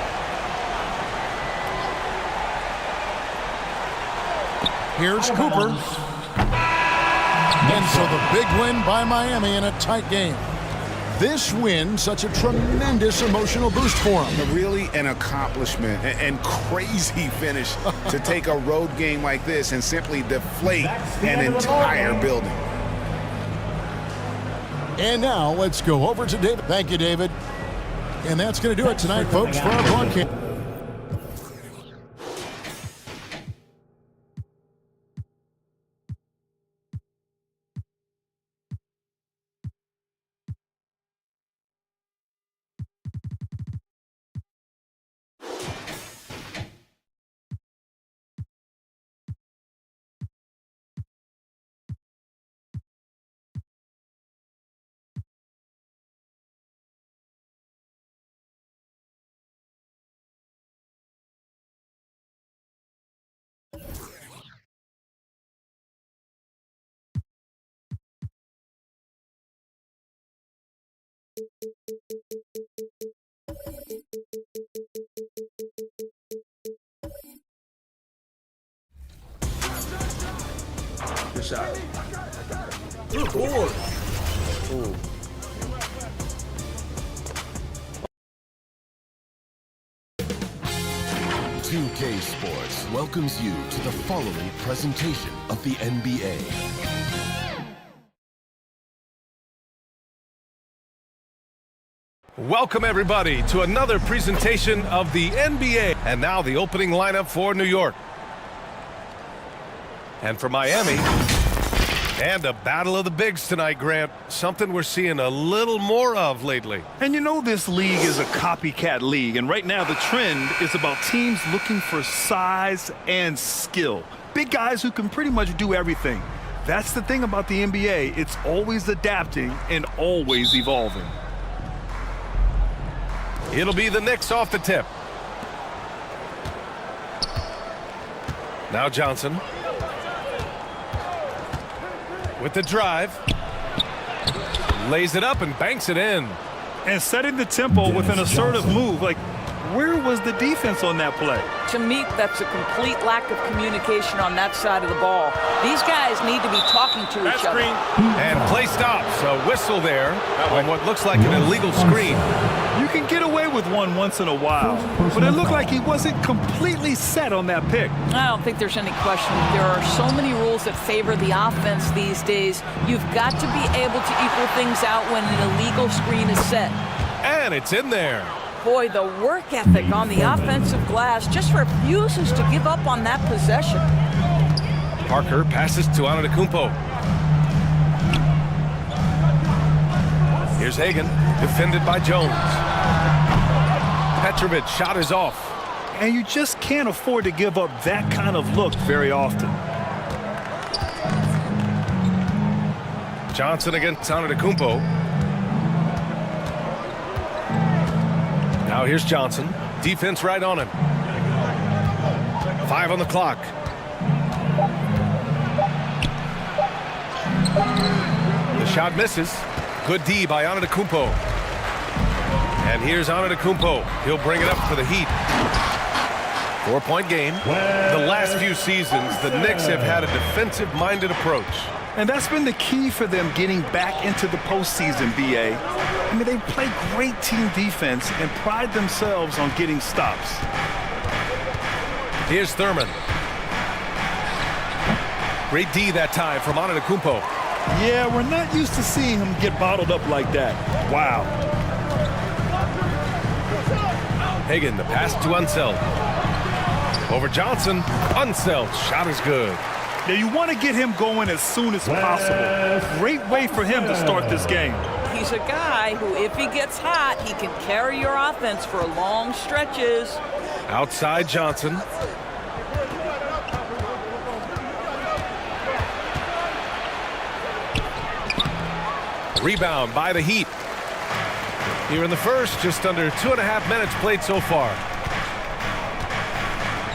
Speaker 3: Here's Cooper. And so the big win by Miami in a tight game. This win, such a tremendous emotional boost for them.
Speaker 7: Really an accomplishment and crazy finish to take a road game like this and simply deflate an entire building.
Speaker 3: And now let's go over to David. Thank you, David. And that's going to do it tonight, folks, for our broadcast.
Speaker 5: Good shot. Good board. Ooh.
Speaker 9: .2K Sports welcomes you to the following presentation of the NBA.
Speaker 11: Welcome, everybody, to another presentation of the NBA. And now the opening lineup for New York. And for Miami. And a battle of the bigs tonight, Grant. Something we're seeing a little more of lately.
Speaker 12: And you know this league is a copycat league. And right now the trend is about teams looking for size and skill. Big guys who can pretty much do everything. That's the thing about the NBA. It's always adapting and always evolving.
Speaker 11: It'll be the Knicks off the tip. Now Johnson. With the drive. Lays it up and banks it in.
Speaker 12: And setting the tempo with an assertive move. Like, where was the defense on that play?
Speaker 13: To me, that's a complete lack of communication on that side of the ball. These guys need to be talking to each other.
Speaker 11: And play stops. A whistle there on what looks like an illegal screen.
Speaker 12: You can get away with one once in a while, but it looked like he wasn't completely set on that pick.
Speaker 13: I don't think there's any question. There are so many rules that favor the offense these days. You've got to be able to equal things out when an illegal screen is set.
Speaker 11: And it's in there.
Speaker 13: Boy, the work ethic on the offensive glass just refuses to give up on that possession.
Speaker 11: Parker passes to Antetokounmpo. Here's Hagan, defended by Jones. Petrovic shot is off.
Speaker 12: And you just can't afford to give up that kind of look very often.
Speaker 11: Johnson against Antetokounmpo. Now here's Johnson. Defense right on him. 5 on the clock. The shot misses. Good D by Antetokounmpo. And here's Antetokounmpo. He'll bring it up for the Heat. 4-point game. The last few seasons, the Knicks have had a defensive-minded approach.
Speaker 12: And that's been the key for them getting back into the postseason, B.A. I mean, they play great team defense and pride themselves on getting stops.
Speaker 11: Here's Thurman. Great D that time from Antetokounmpo.
Speaker 12: Yeah, we're not used to seeing him get bottled up like that. Wow.
Speaker 11: Hagan, the pass to Unseld. Over Johnson. Unseld. Shot is good.
Speaker 12: Now, you want to get him going as soon as possible. Great way for him to start this game.
Speaker 13: He's a guy who, if he gets hot, he can carry your offense for long stretches.
Speaker 11: Outside Johnson. Rebound by the Heat. Here in the first, just under 2.5 minutes played so far.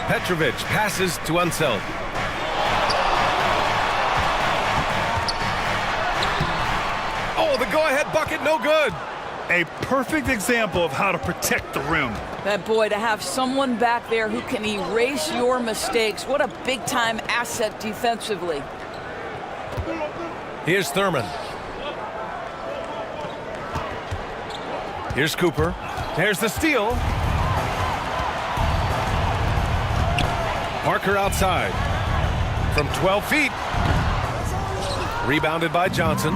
Speaker 11: Petrovic passes to Unseld. Oh, the go-ahead bucket, no good.
Speaker 12: A perfect example of how to protect the rim.
Speaker 13: That boy, to have someone back there who can erase your mistakes, what a big-time asset defensively.
Speaker 11: Here's Thurman. Here's Cooper. There's the steal. Parker outside. From 12 feet. Rebounded by Johnson.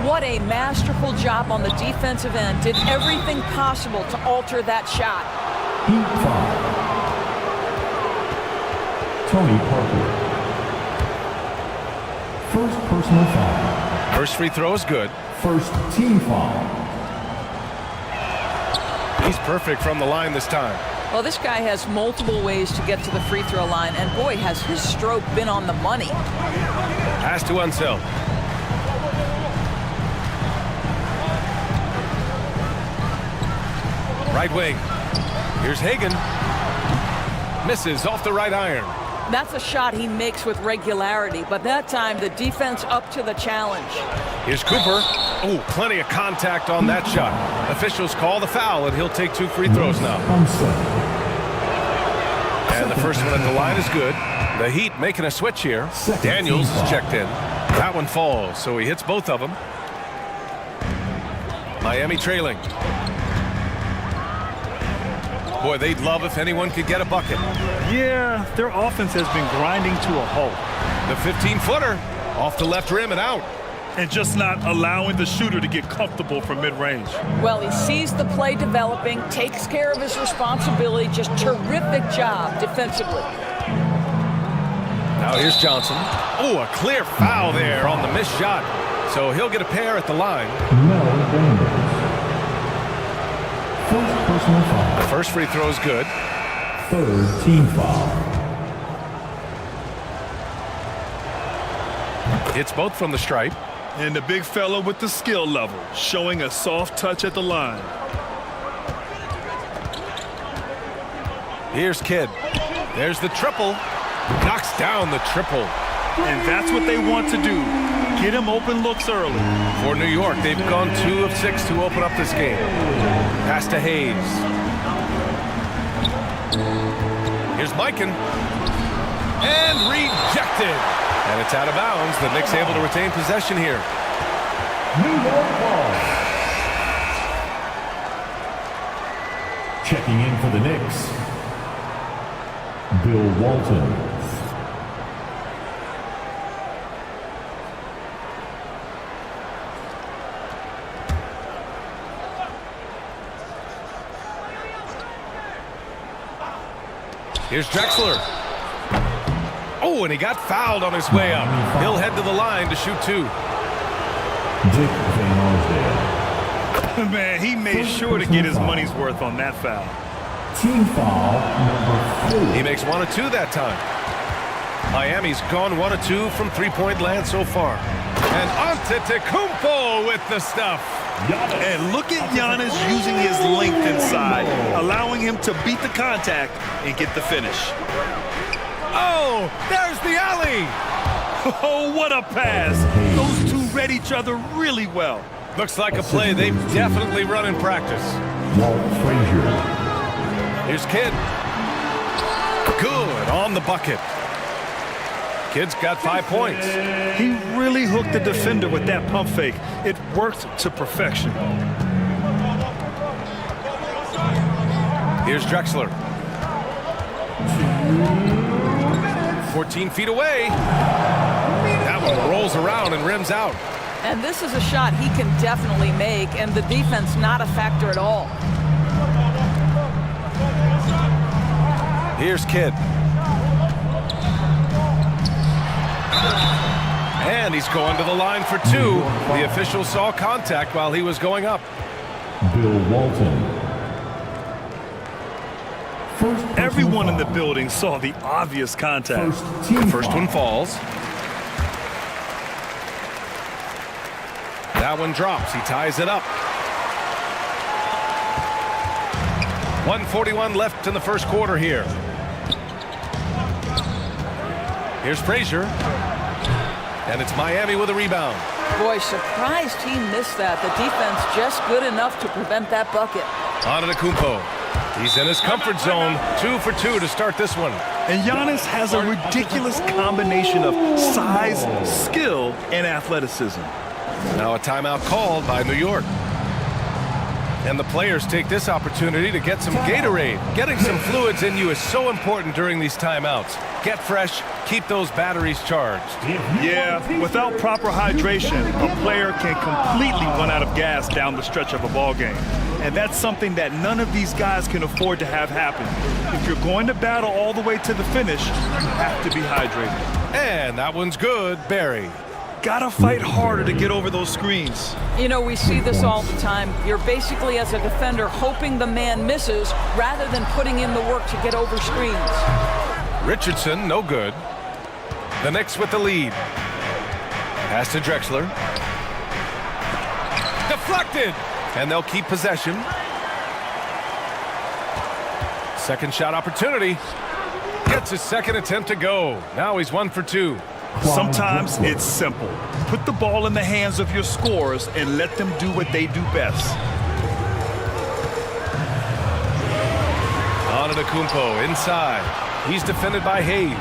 Speaker 13: What a masterful job on the defensive end. Did everything possible to alter that shot.
Speaker 6: Heat foul. Tony Parker. First personal foul.
Speaker 11: First free throw is good.
Speaker 6: First team foul.
Speaker 11: He's perfect from the line this time.
Speaker 13: Well, this guy has multiple ways to get to the free throw line, and boy, has his stroke been on the money.
Speaker 11: Pass to Unseld. Right wing. Here's Hagan. Misses off the right iron.
Speaker 13: That's a shot he makes with regularity, but that time the defense up to the challenge.
Speaker 11: Here's Cooper. Oh, plenty of contact on that shot. Officials call the foul, and he'll take 2 free throws now. And the first one at the line is good. The Heat making a switch here. Daniels is checked in. That one falls, so he hits both of them. Miami trailing. Boy, they'd love if anyone could get a bucket.
Speaker 12: Yeah, their offense has been grinding to a halt.
Speaker 11: The 15-footer off the left rim and out.
Speaker 12: And just not allowing the shooter to get comfortable from mid-range.
Speaker 13: Well, he sees the play developing, takes care of his responsibility. Just terrific job defensively.
Speaker 11: Now here's Johnson. Oh, a clear foul there on the missed shot. So he'll get a pair at the line.
Speaker 6: First personal foul.
Speaker 11: The first free throw is good.
Speaker 6: Third team foul.
Speaker 11: Hits both from the stripe.
Speaker 12: And the big fella with the skill level, showing a soft touch at the line.
Speaker 11: Here's Kidd. There's the triple. Knocks down the triple.
Speaker 12: And that's what they want to do. Get him open looks early.
Speaker 11: For New York, they've gone 2 of 6 to open up this game. Pass to Hayes. Here's Mikan. And rejected. And it's out of bounds. The Knicks able to retain possession here.
Speaker 6: New York ball. Checking in for the Knicks, Bill Walton.
Speaker 11: Here's Drexler. Oh, and he got fouled on his way up. He'll head to the line to shoot 2.
Speaker 6: Dick Van Arsdale.
Speaker 12: Man, he made sure to get his money's worth on that foul.
Speaker 6: Team foul number 4.
Speaker 11: He makes 1 of 2 that time. Miami's gone 1 of 2 from three-point land so far. And Antetokounmpo with the stuff.
Speaker 12: And look at Giannis using his length inside, allowing him to beat the contact and get the finish.
Speaker 11: Oh, there's the alley.
Speaker 12: Oh, what a pass. Those two read each other really well.
Speaker 11: Looks like a play they've definitely run in practice.
Speaker 6: Walt Frazier.
Speaker 11: Here's Kidd. Good on the bucket. Kidd's got 5 points.
Speaker 12: He really hooked the defender with that pump fake. It worked to perfection.
Speaker 11: Here's Drexler. 14 feet away. That one rolls around and rims out.
Speaker 13: And this is a shot he can definitely make, and the defense not a factor at all.
Speaker 11: Here's Kidd. And he's going to the line for two. The official saw contact while he was going up.
Speaker 6: Bill Walton.
Speaker 12: Everyone in the building saw the obvious contact.
Speaker 11: The first one falls. That one drops. He ties it up. 1:41 left in the first quarter here. Here's Frazier. And it's Miami with a rebound.
Speaker 13: Boy, surprised he missed that. The defense just good enough to prevent that bucket.
Speaker 11: Antetokounmpo. He's in his comfort zone. 2 for 2 to start this one.
Speaker 12: And Giannis has a ridiculous combination of size, skill, and athleticism.
Speaker 11: Now a timeout called by New York. And the players take this opportunity to get some Gatorade. Getting some fluids in you is so important during these timeouts. Get fresh, keep those batteries charged.
Speaker 12: Yeah, without proper hydration, a player can completely run out of gas down the stretch of a ball game. And that's something that none of these guys can afford to have happen. If you're going to battle all the way to the finish, you have to be hydrated.
Speaker 11: And that one's good, Barry.
Speaker 12: Gotta fight harder to get over those screens.
Speaker 13: You know, we see this all the time. You're basically, as a defender, hoping the man misses rather than putting in the work to get over screens.
Speaker 11: Richardson, no good. The Knicks with the lead. Pass to Drexler. Deflected! And they'll keep possession. Second shot opportunity. Gets his second attempt to go. Now he's 1 for 2.
Speaker 12: Sometimes it's simple. Put the ball in the hands of your scorers and let them do what they do best.
Speaker 11: Antetokounmpo inside. He's defended by Hayes.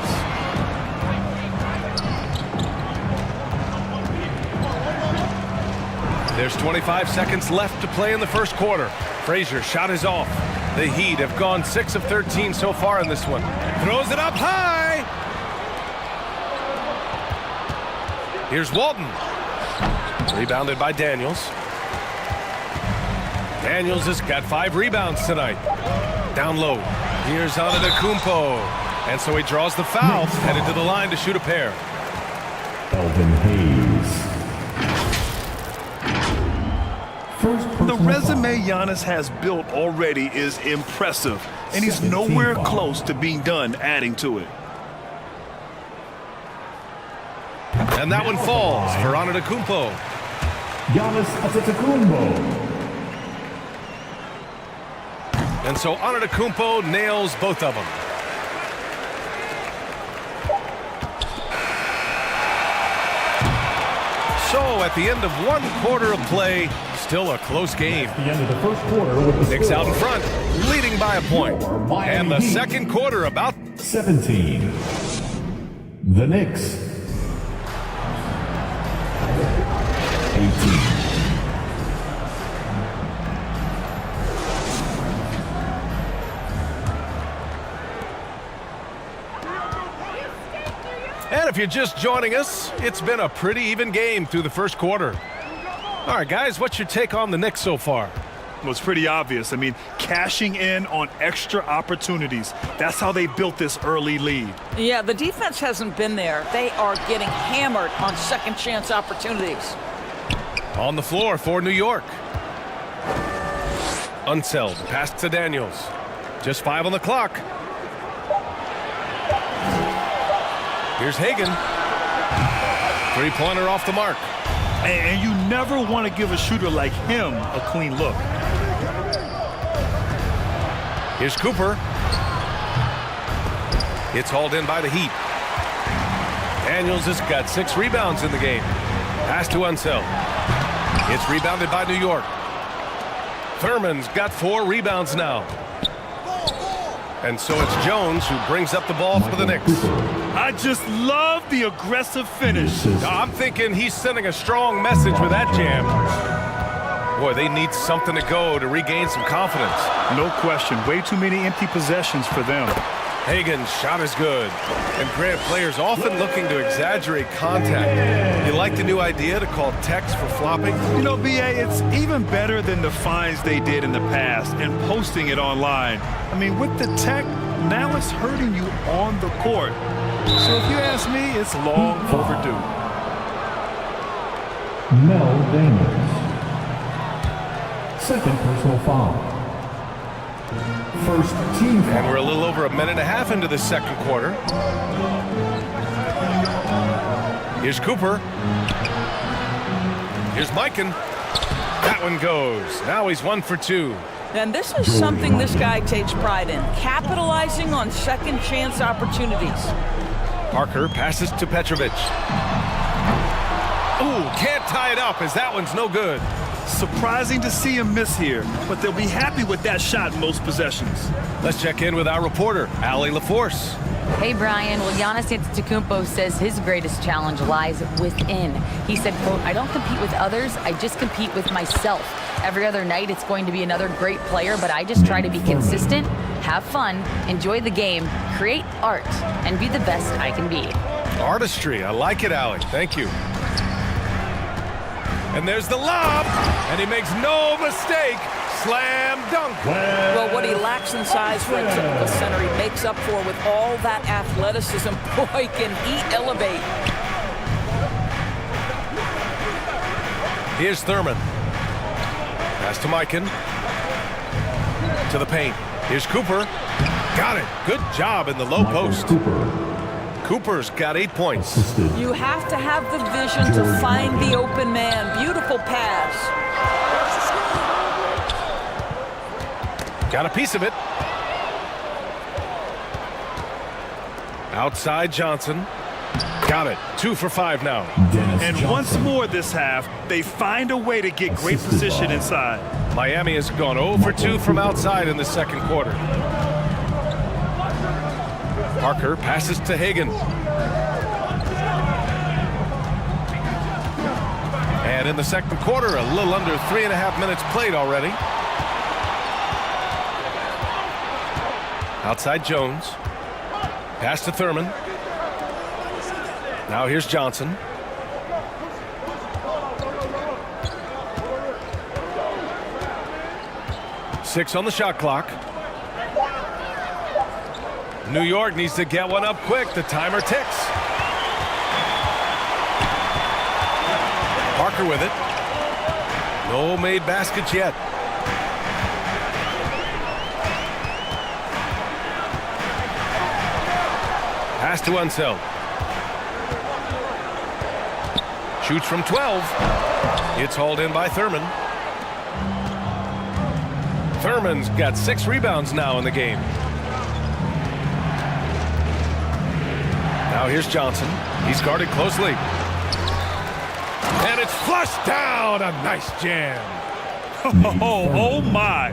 Speaker 11: There's 25 seconds left to play in the first quarter. Frazier shot is off. The Heat have gone 6 of 13 so far in this one. Throws it up high. Here's Walton. Rebounded by Daniels. Daniels has got 5 rebounds tonight. Down low. Here's Antetokounmpo. And so he draws the foul, headed to the line to shoot a pair.
Speaker 6: Elvin Hayes.
Speaker 12: The resume Giannis has built already is impressive, and he's nowhere close to being done adding to it.
Speaker 11: And that one falls for Antetokounmpo.
Speaker 6: Giannis Antetokounmpo.
Speaker 11: And so Antetokounmpo nails both of them. So at the end of 1 quarter of play, still a close game.
Speaker 6: At the end of the first quarter with the
Speaker 11: Knicks out in front, leading by a point. And the second quarter about
Speaker 6: 17. The Knicks. 18.
Speaker 11: And if you're just joining us, it's been a pretty even game through the first quarter. All right, guys, what's your take on the Knicks so far?
Speaker 12: Well, it's pretty obvious. I mean, cashing in on extra opportunities. That's how they built this early lead.
Speaker 13: Yeah, the defense hasn't been there. They are getting hammered on second chance opportunities.
Speaker 11: On the floor for New York. Unseld, pass to Daniels. Just 5 on the clock. Here's Hagan. 3-pointer off the mark.
Speaker 12: And you never want to give a shooter like him a clean look.
Speaker 11: Here's Cooper. It's hauled in by the Heat. Daniels has got 6 rebounds in the game. Pass to Unseld. It's rebounded by New York. Thurman's got 4 rebounds now. And so it's Jones who brings up the ball for the Knicks.
Speaker 12: I just love the aggressive finish.
Speaker 11: I'm thinking he's sending a strong message with that jam. Boy, they need something to go to regain some confidence.
Speaker 12: No question. Way too many empty possessions for them.
Speaker 11: Hagan's shot is good. And Grant, players often looking to exaggerate contact. You like the new idea to call techs for flopping?
Speaker 12: You know, B.A., it's even better than the fines they did in the past and posting it online. I mean, with the tech, now it's hurting you on the court. So if you ask me, it's long overdue.
Speaker 6: Mel Daniels. Second personal foul. First team foul.
Speaker 11: And we're a little over a minute and a half into the second quarter. Here's Cooper. Here's Mikan. That one goes. Now he's 1 for 2.
Speaker 13: And this is something this guy takes pride in, capitalizing on second chance opportunities.
Speaker 11: Parker passes to Petrovic. Ooh, can't tie it up as that one's no good.
Speaker 12: Surprising to see him miss here, but they'll be happy with that shot in most possessions.
Speaker 11: Let's check in with our reporter, Allie LaForce.
Speaker 14: Hey, Brian. Well, Giannis Antetokounmpo says his greatest challenge lies within. He said, quote, "I don't compete with others. I just compete with myself. Every other night it's going to be another great player, but I just try to be consistent, have fun, enjoy the game, create art, and be the best I can be."
Speaker 11: Artistry. I like it, Allie. Thank you. And there's the lob, and he makes no mistake. Slam dunk.
Speaker 13: Well, what he lacks in size for a typical center, he makes up for with all that athleticism. Boy, can he elevate.
Speaker 11: Here's Thurman. Pass to Mikan. To the paint. Here's Cooper. Got it. Good job in the low post. Cooper's got 8 points.
Speaker 13: You have to have the vision to find the open man. Beautiful pass.
Speaker 11: Got a piece of it. Outside Johnson. Got it. 2 for 5 now.
Speaker 12: And once more this half, they find a way to get great position inside.
Speaker 11: Miami has gone 0 for 2 from outside in the second quarter. Parker passes to Hagan. And in the second quarter, a little under 3.5 minutes played already. Outside Jones. Pass to Thurman. Now here's Johnson. Six on the shot clock. New York needs to get one up quick. The timer ticks. Parker with it. No made baskets yet. Pass to Unseld. Shoots from 12. It's hauled in by Thurman. Thurman's got 6 rebounds now in the game. Now here's Johnson. He's guarded closely. And it's flushed down. A nice jam.
Speaker 12: Oh my.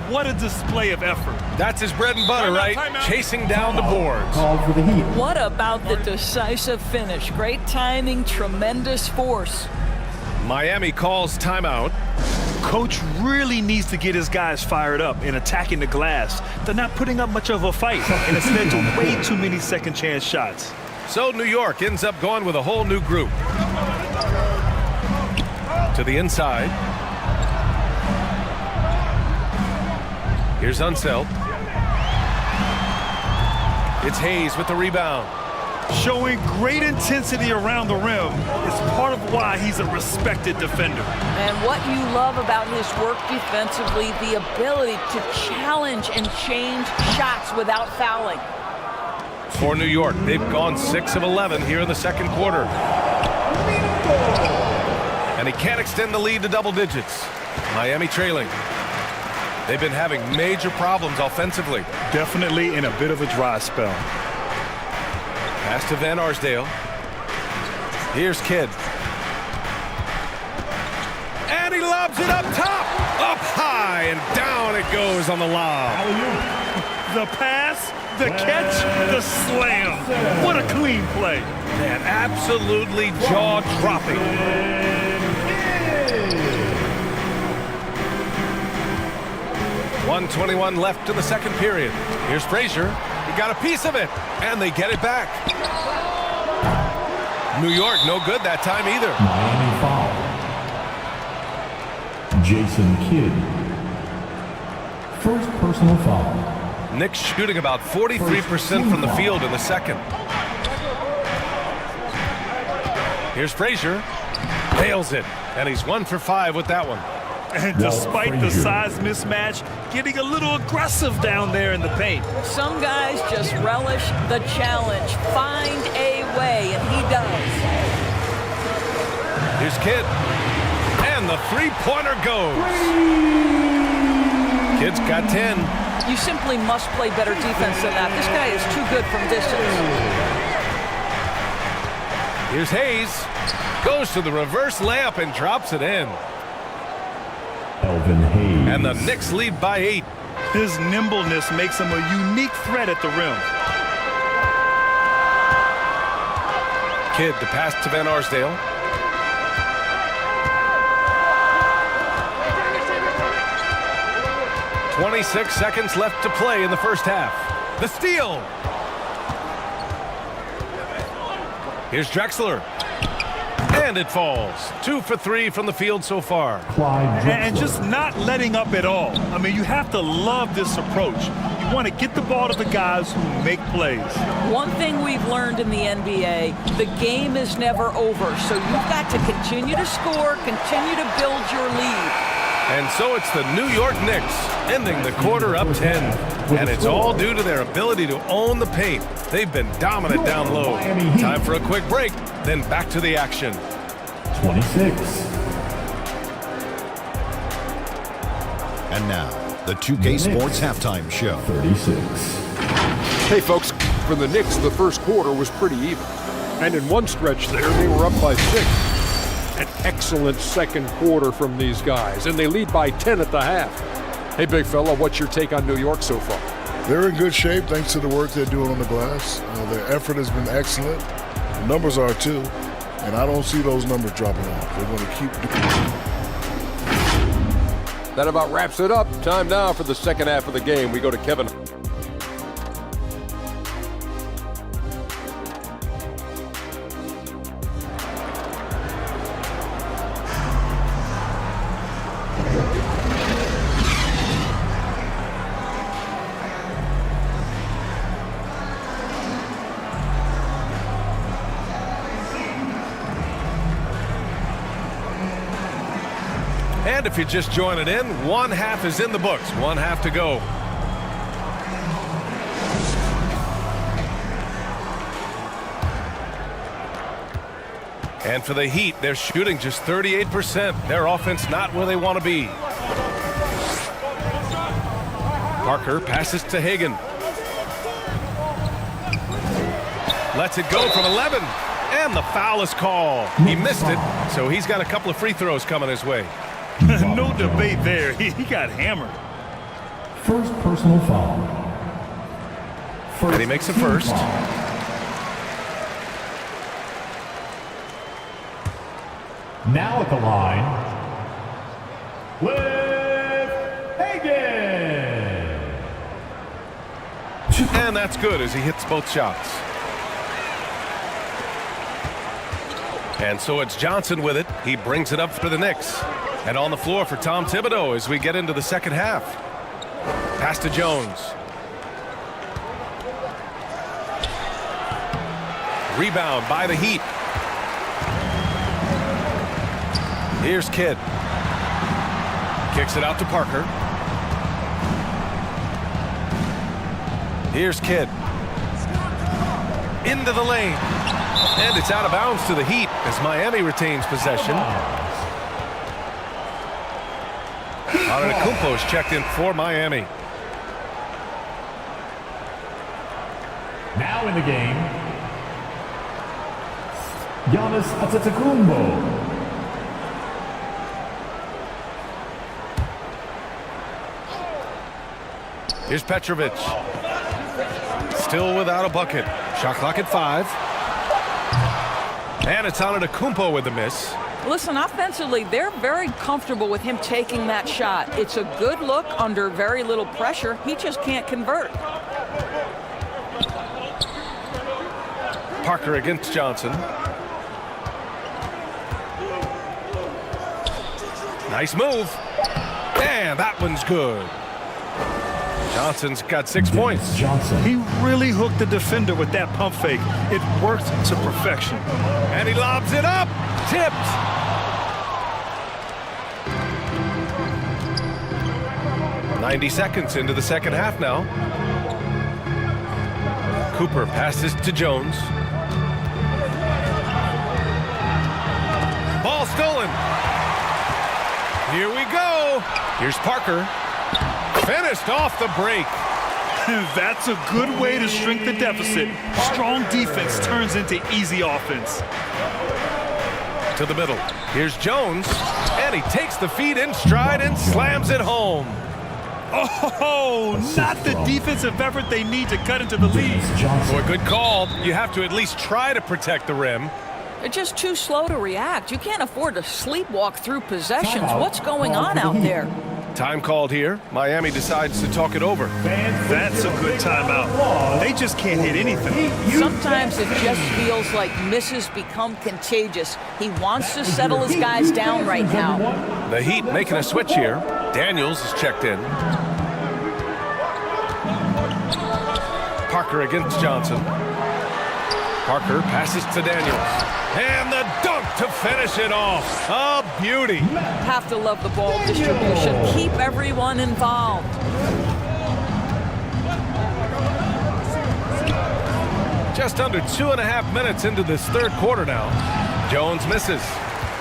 Speaker 12: What a display of effort.
Speaker 11: That's his bread and butter, right? Chasing down the boards.
Speaker 6: For the Heat.
Speaker 13: What about the decisive finish? Great timing, tremendous force.
Speaker 11: Miami calls timeout.
Speaker 12: Coach really needs to get his guys fired up and attacking the glass. They're not putting up much of a fight, and it's led to way too many second chance shots.
Speaker 11: So New York ends up going with a whole new group. To the inside. Here's Unseld. It's Hayes with the rebound.
Speaker 12: Showing great intensity around the rim is part of why he's a respected defender.
Speaker 13: And what you love about his work defensively, the ability to challenge and change shots without fouling.
Speaker 11: For New York, they've gone 6 of 11 here in the second quarter. And he can't extend the lead to double digits. Miami trailing. They've been having major problems offensively.
Speaker 12: Definitely in a bit of a dry spell.
Speaker 11: Pass to Van Arsdale. Here's Kidd. And he lobs it up top. Up high and down it goes on the lob.
Speaker 12: The pass, the catch, the slam. What a clean play.
Speaker 11: Man, absolutely jaw-dropping. .121 left in the second period. Here's Frazier. He got a piece of it, and they get it back. New York, no good that time either.
Speaker 6: Miami foul. Jason Kidd. First personal foul.
Speaker 11: Knicks shooting about 43% from the field in the second. Here's Frazier. Nails it. And he's 1 for 5 with that one.
Speaker 12: And despite the size mismatch, getting a little aggressive down there in the paint.
Speaker 13: Some guys just relish the challenge. Find a way, and he does.
Speaker 11: Here's Kidd. And the three-pointer goes. Kidd's got 10.
Speaker 13: You simply must play better defense than that. This guy is too good from distance.
Speaker 11: Here's Hayes. Goes to the reverse layup and drops it in. And the Knicks lead by 8.
Speaker 12: His nimbleness makes him a unique threat at the rim.
Speaker 11: Kidd to pass to Van Arsdale. .26 seconds left to play in the first half. The steal. Here's Drexler. And it falls. 2 for 3 from the field so far.
Speaker 12: And just not letting up at all. I mean, you have to love this approach. You want to get the ball to the guys who make plays.
Speaker 13: One thing we've learned in the NBA, the game is never over. So you've got to continue to score, continue to build your lead.
Speaker 11: And so it's the New York Knicks ending the quarter up 10. And it's all due to their ability to own the paint. They've been dominant down low. Time for a quick break, then back to the action.
Speaker 15: 26.
Speaker 16: And now, the 2K Sports Halftime Show.
Speaker 15: 36.
Speaker 10: Hey, folks, for the Knicks, the first quarter was pretty even. And in one stretch there, they were up by 6. An excellent second quarter from these guys, and they lead by 10 at the half. Hey, big fella, what's your take on New York so far?
Speaker 17: They're in good shape thanks to the work they're doing on the glass. Their effort has been excellent. The numbers are too, and I don't see those numbers dropping off. They're going to keep doing it.
Speaker 10: That about wraps it up. Time now for the second half of the game. We go to Kevin.
Speaker 11: And if you're just joining in, one half is in the books. One half to go. And for the Heat, they're shooting just 38%. Their offense not where they want to be. Parker passes to Hagan. Lets it go from 11. And the foul is called. He missed it, so he's got a couple of free throws coming his way.
Speaker 12: No debate there. He got hammered.
Speaker 15: First personal foul.
Speaker 11: And he makes it first.
Speaker 15: Now at the line, with Hagan.
Speaker 11: And that's good as he hits both shots. And so it's Johnson with it. He brings it up for the Knicks. And on the floor for Tom Thibodeau as we get into the second half. Pass to Jones. Rebound by the Heat. Here's Kidd. Kicks it out to Parker. Here's Kidd. Into the lane. And it's out of bounds to the Heat as Miami retains possession. Antetokounmpo's checked in for Miami.
Speaker 15: Now in the game, Giannis Antetokounmpo.
Speaker 11: Here's Petrovic. Still without a bucket. Shot clock at 5. And it's Antetokounmpo with the miss.
Speaker 13: Listen, offensively, they're very comfortable with him taking that shot. It's a good look under very little pressure. He just can't convert.
Speaker 11: Parker against Johnson. Nice move. And that one's good. Johnson's got 6 points.
Speaker 12: He really hooked the defender with that pump fake. It worked to perfection.
Speaker 11: And he lobs it up. Tipped. "90 seconds into the second half now. Cooper passes to Jones. Ball stolen. Here we go. Here's Parker. Finished off the break.
Speaker 12: That's a good way to shrink the deficit. Strong defense turns into easy offense.
Speaker 11: To the middle. Here's Jones. And he takes the feed in stride and slams it home.
Speaker 12: Oh, not the defensive effort they need to cut into the lead.
Speaker 11: Boy, good call. You have to at least try to protect the rim.
Speaker 13: They're just too slow to react. You can't afford to sleepwalk through possessions. What's going on out there?
Speaker 11: Time called here. Miami decides to talk it over.
Speaker 12: That's a good timeout. They just can't hit anything.
Speaker 13: Sometimes it just feels like misses become contagious. He wants to settle his guys down right now.
Speaker 11: The Heat making a switch here. Daniels is checked in. Parker against Johnson. Parker passes to Daniels. And the dunk to finish it off. A beauty.
Speaker 13: Have to love the ball distribution. Keep everyone involved.
Speaker 11: Just under 2.5 minutes into this third quarter now. Jones misses.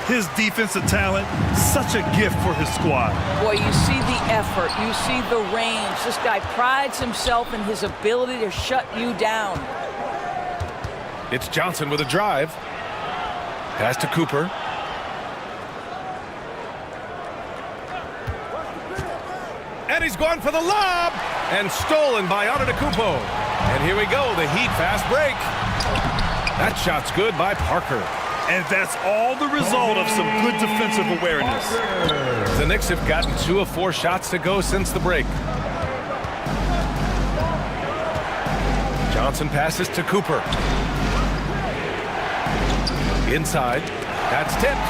Speaker 12: His defensive talent, such a gift for his squad.
Speaker 13: Boy, you see the effort. You see the range. This guy prides himself in his ability to shut you down.
Speaker 11: It's Johnson with a drive. Pass to Cooper. And he's gone for the lob. And stolen by Antetokounmpo. And here we go, the Heat fast break. That shot's good by Parker.
Speaker 12: And that's all the result of some good defensive awareness.
Speaker 11: The Knicks have gotten 2 of 4 shots to go since the break. Johnson passes to Cooper. Inside. That's tipped.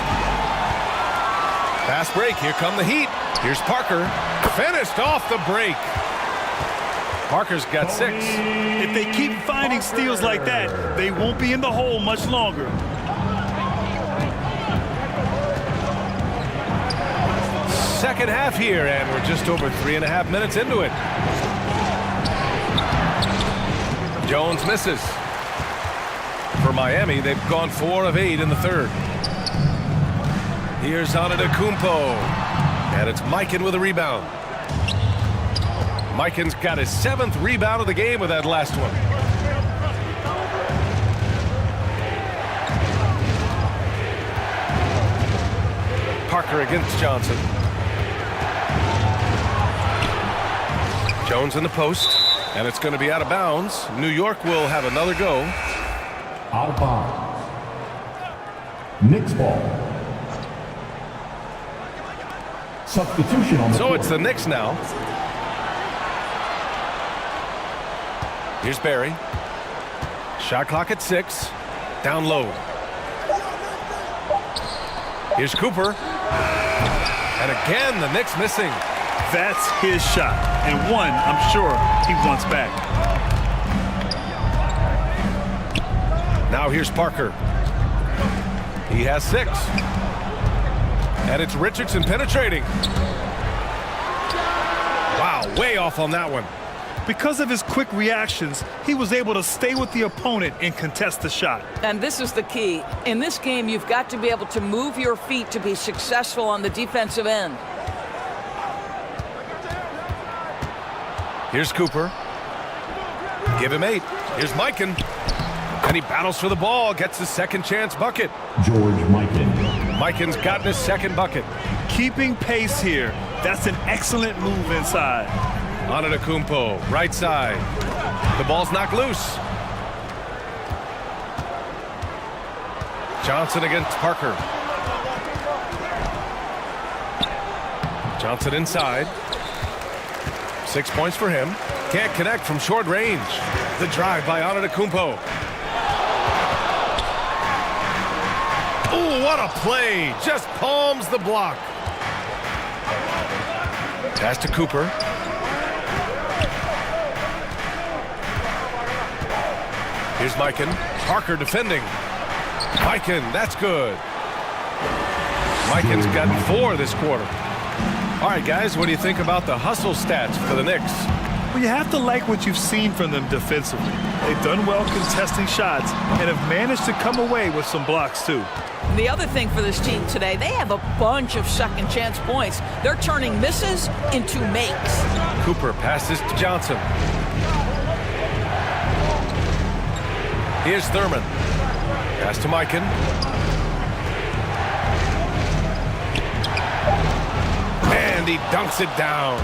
Speaker 11: Fast break. Here come the Heat. Here's Parker. Finished off the break. Parker's got 6.
Speaker 12: If they keep finding steals like that, they won't be in the hole much longer.
Speaker 11: Second half here, and we're just over 3.5 minutes into it. Jones misses. For Miami, they've gone 4 of 8 in the third. Here's Antetokounmpo. And it's Mikan with a rebound. Mikan's got his 7th rebound of the game with that last one. Parker against Johnson. Jones in the post. And it's going to be out of bounds. New York will have another go.
Speaker 15: Out of bounds. Knicks ball. Substitution on the
Speaker 11: So
Speaker 15: court.
Speaker 11: it's the Knicks now. Here's Barry. Shot clock at 6. Down low. Here's Cooper. And again, the Knicks missing.
Speaker 12: That's his shot. And one, I'm sure, he wants back.
Speaker 11: Now here's Parker. He has 6. And it's Richardson penetrating. Wow, way off on that one.
Speaker 12: Because of his quick reactions, he was able to stay with the opponent and contest the shot.
Speaker 13: And this is the key. In this game, you've got to be able to move your feet to be successful on the defensive end.
Speaker 11: Here's Cooper. Give him 8. Here's Mikan. And he battles for the ball, gets his second chance bucket.
Speaker 15: George Mikan.
Speaker 11: Mikan's gotten his second bucket.
Speaker 12: Keeping pace here. That's an excellent move inside.
Speaker 11: Antetokounmpo, right side. The ball's knocked loose. Johnson against Parker. Johnson inside. 6 points for him. Can't connect from short range. The drive by Antetokounmpo. Oh, what a play. Just palms the block. Pass to Cooper. Here's Mikan. Parker defending. Mikan, that's good. Mikan's gotten 4 this quarter. All right, guys, what do you think about the hustle stats for the Knicks?
Speaker 12: Well, you have to like what you've seen from them defensively. They've done well contesting shots and have managed to come away with some blocks, too.
Speaker 13: The other thing for this team today, they have a bunch of second chance points. They're turning misses into makes.
Speaker 11: Cooper passes to Johnson. Here's Thurman. Pass to Mikan. And he dunks it down.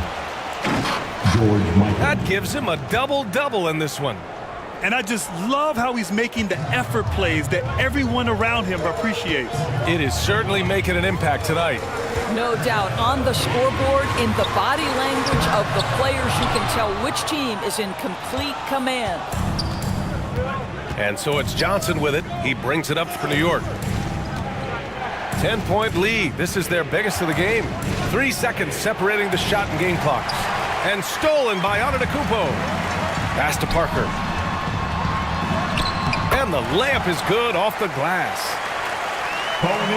Speaker 11: That gives him a double-double in this one.
Speaker 12: And I just love how he's making the effort plays that everyone around him appreciates.
Speaker 11: It is certainly making an impact tonight.
Speaker 13: No doubt. On the scoreboard, in the body language of the players, you can tell which team is in complete command.
Speaker 11: And so it's Johnson with it. He brings it up for New York. 10-point lead. This is their biggest of the game. 3 seconds separating the shot and game clocks. And stolen by Antetokounmpo. Pass to Parker. And the layup is good off the glass.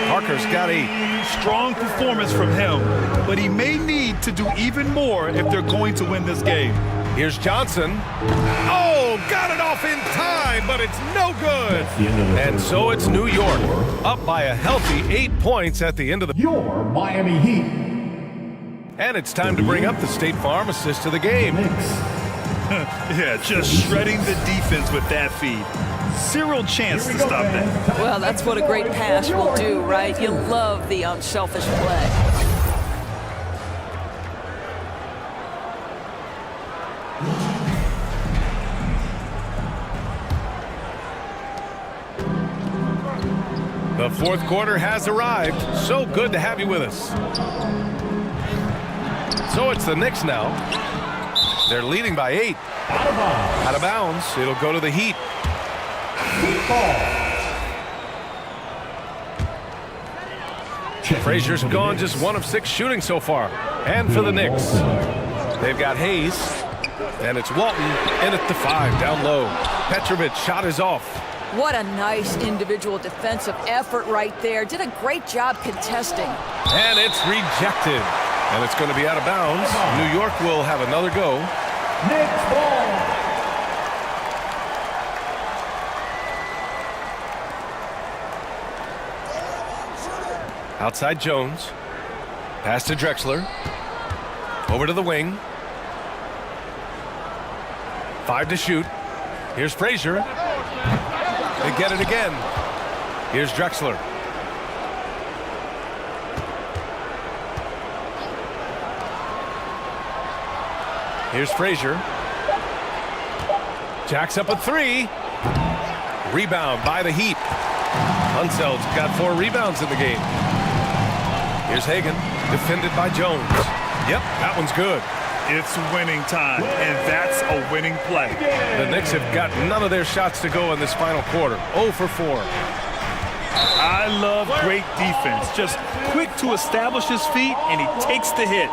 Speaker 11: Parker's got 8.
Speaker 12: Strong performance from him, but he may need to do even more if they're going to win this game.
Speaker 11: Here's Johnson. Oh, got it off in time, but it's no good. And so it's New York, up by a healthy 8 points at the end of the...
Speaker 15: Your Miami Heat.
Speaker 11: And it's time to bring up the State Farm assist of the game.
Speaker 12: Yeah, just shredding the defense with that feed. Zero chance to stop that.
Speaker 13: Well, that's what a great pass will do, right? You love the unselfish play.
Speaker 11: The fourth quarter has arrived. So good to have you with us. So it's the Knicks now. They're leading by 8. Out of bounds. It'll go to the Heat. Frazier's gone just 1 of 6 shooting so far. And for the Knicks, they've got Hayes. And it's Walton in at the 5 down low. Petrovic shot is off.
Speaker 13: What a nice individual defensive effort right there. Did a great job contesting.
Speaker 11: And it's rejected. And it's going to be out of bounds. New York will have another go.
Speaker 15: Knicks ball.
Speaker 11: Outside Jones. Pass to Drexler. Over to the wing. 5 to shoot. Here's Frazier. They get it again. Here's Drexler. Here's Frazier. Jacks up a 3. Rebound by the Heat. Unseld's got 4 rebounds in the game. Here's Hagan, defended by Jones. Yep, that one's good.
Speaker 12: It's winning time, and that's a winning play.
Speaker 11: The Knicks have got none of their shots to go in this final quarter. 0 for 4.
Speaker 12: I love great defense. Just quick to establish his feet, and he takes the hit.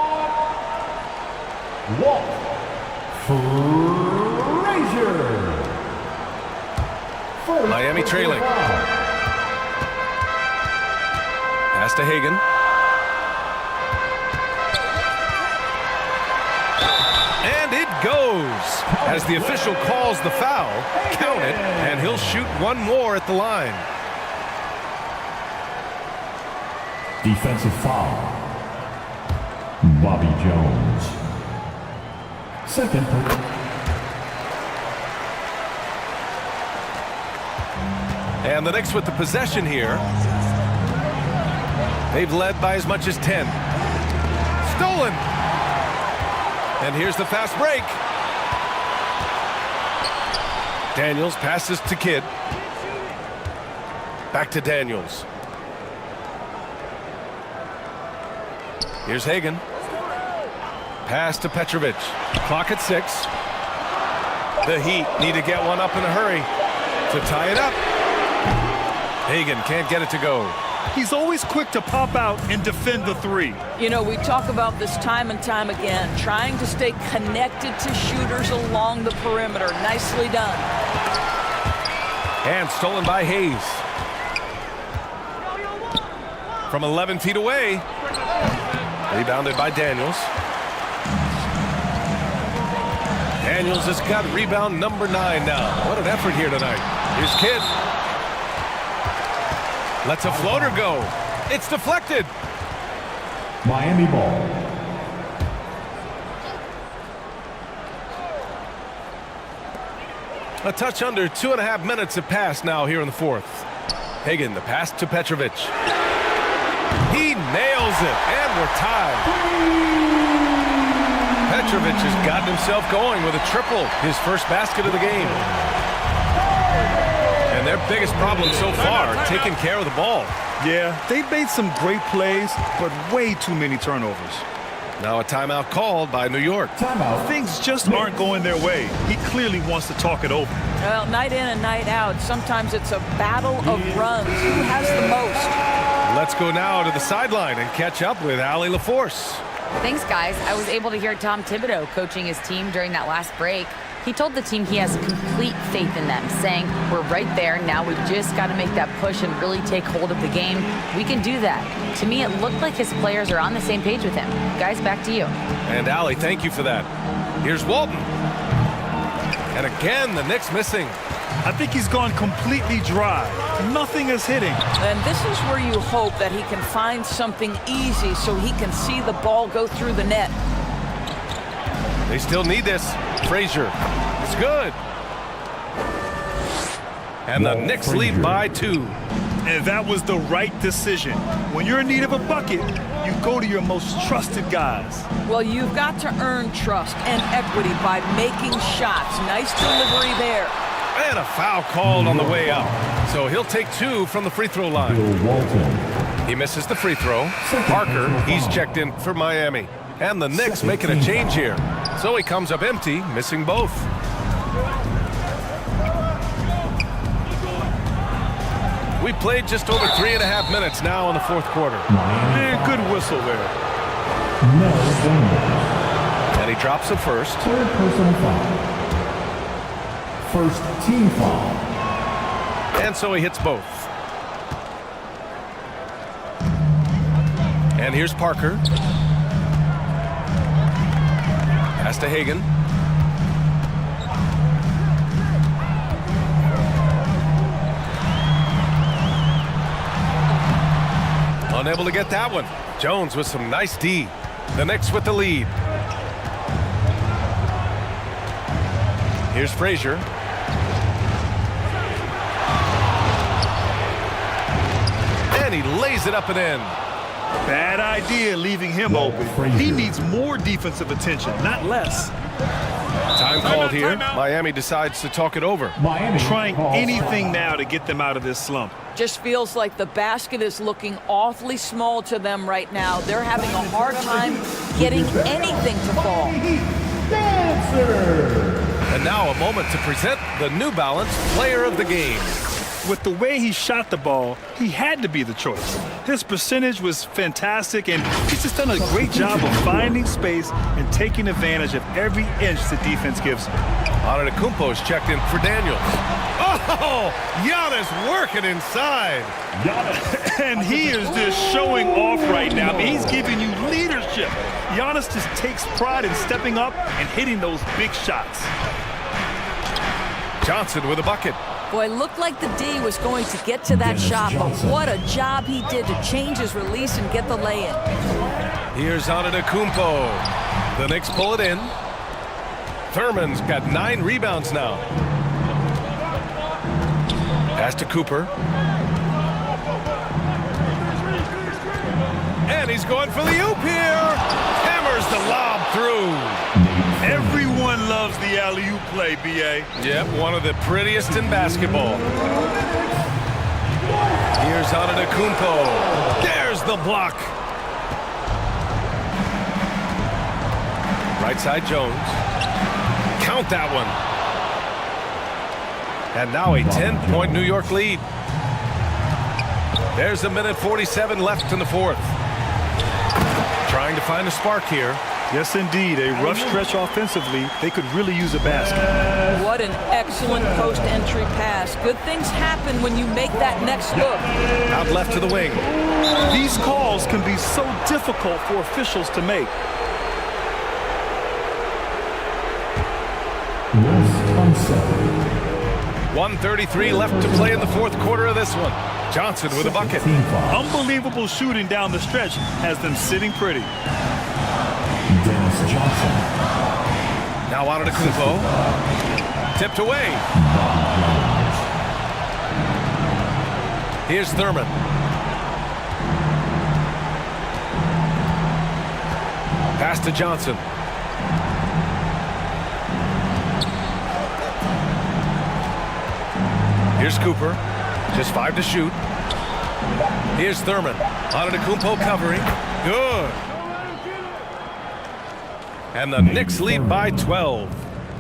Speaker 15: Frazier.
Speaker 11: Miami trailing. Pass to Hagan. And it goes. As the official calls the foul, count it, and he'll shoot 1 more at the line.
Speaker 15: Defensive foul. Bobby Jones. Second.
Speaker 11: And the Knicks with the possession here. They've led by as much as 10. Stolen. And here's the fast break. Daniels passes to Kidd. Back to Daniels. Here's Hagan. Pass to Petrovic. Clock at 6. The Heat need to get one up in a hurry to tie it up. Hagan can't get it to go.
Speaker 12: He's always quick to pop out and defend the 3.
Speaker 13: You know, we talk about this time and time again, trying to stay connected to shooters along the perimeter. Nicely done.
Speaker 11: And stolen by Hayes. From 11 feet away. Rebounded by Daniels. Daniels has got rebound number 9 now. What an effort here tonight. Here's Kidd. Lets a floater go. It's deflected.
Speaker 15: Miami ball.
Speaker 11: A touch under 2.5 minutes have passed now here in the fourth. Hagan, the pass to Petrovic. He nails it, and we're tied. Petrovic has gotten himself going with a triple, his first basket of the game. And their biggest problem so far, taking care of the ball.
Speaker 12: Yeah, they've made some great plays, but way too many turnovers.
Speaker 11: Now a timeout called by New York.
Speaker 12: Timeout. Things just aren't going their way. He clearly wants to talk it over.
Speaker 13: Well, night in and night out, sometimes it's a battle of runs. Who has the most?
Speaker 11: Let's go now to the sideline and catch up with Allie LaForce.
Speaker 14: Thanks, guys. I was able to hear Tom Thibodeau coaching his team during that last break. He told the team he has complete faith in them, saying, we're right there. Now we just got to make that push and really take hold of the game. We can do that. To me, it looked like his players are on the same page with him. Guys, back to you.
Speaker 11: And Allie, thank you for that. Here's Walton. And again, the Knicks missing.
Speaker 12: I think he's gone completely dry. Nothing is hitting.
Speaker 13: And this is where you hope that he can find something easy so he can see the ball go through the net.
Speaker 11: They still need this. Frazier. It's good. And the Knicks lead by 2.
Speaker 12: And that was the right decision. When you're in need of a bucket, you go to your most trusted guys.
Speaker 13: Well, you've got to earn trust and equity by making shots. Nice delivery there.
Speaker 11: And a foul called on the way out. So he'll take 2 from the free throw line. He misses the free throw. Parker, he's checked in for Miami. And the Knicks making a change here. So he comes up empty, missing both. We played just over 3.5 minutes now in the fourth quarter.
Speaker 12: Good whistle there.
Speaker 11: And he drops the first.
Speaker 15: Third personal foul. First team foul.
Speaker 11: And so he hits both. And here's Parker. Pass to Hagan. Unable to get that one. Jones with some nice D. The Knicks with the lead. Here's Frazier. And he lays it up and in.
Speaker 12: Bad idea leaving him open. He needs more defensive attention, not less.
Speaker 11: Time called here. Miami decides to talk it over.
Speaker 12: Miami trying anything now to get them out of this slump.
Speaker 13: Just feels like the basket is looking awfully small to them right now. They're having a hard time getting anything to fall.
Speaker 11: And now a moment to present the New Balance Player of the Game.
Speaker 12: With the way he shot the ball, he had to be the choice. His percentage was fantastic, and he's just done a great job of finding space and taking advantage of every inch the defense gives him.
Speaker 11: Antetokounmpo's checked in for Daniels. Oh, Giannis working inside.
Speaker 12: And he is just showing off right now. I mean, he's giving you leadership. Giannis just takes pride in stepping up and hitting those big shots.
Speaker 11: Johnson with a bucket.
Speaker 13: Boy, looked like the D was going to get to that shot, but what a job he did to change his release and get the lay-in.
Speaker 11: Here's Antetokounmpo. The Knicks pull it in. Thurman's got 9 rebounds now. Pass to Cooper. And he's going for the oop here. Hammers the lob through.
Speaker 12: Everyone loves the alley-oop play, B.A.
Speaker 11: Yep, one of the prettiest in basketball. Here's Antetokounmpo. There's the block. Right side Jones. Count that one. And now a 10-point New York lead. There's a minute 47 left in the fourth. Trying to find a spark here.
Speaker 12: Yes, indeed. A rough stretch offensively. They could really use a basket.
Speaker 13: What an excellent post-entry pass. Good things happen when you make that next look.
Speaker 11: Out left to the wing.
Speaker 12: These calls can be so difficult for officials to make.
Speaker 11: 1:33 left to play in the fourth quarter of this one. Johnson with a bucket.
Speaker 12: Unbelievable shooting down the stretch has them sitting pretty.
Speaker 15: Dennis Johnson.
Speaker 11: Now Antetokounmpo. Tipped away. Here's Thurman. Pass to Johnson. Here's Cooper. Just 5 to shoot. Here's Thurman. Antetokounmpo covering. Good. And the Knicks lead by 12.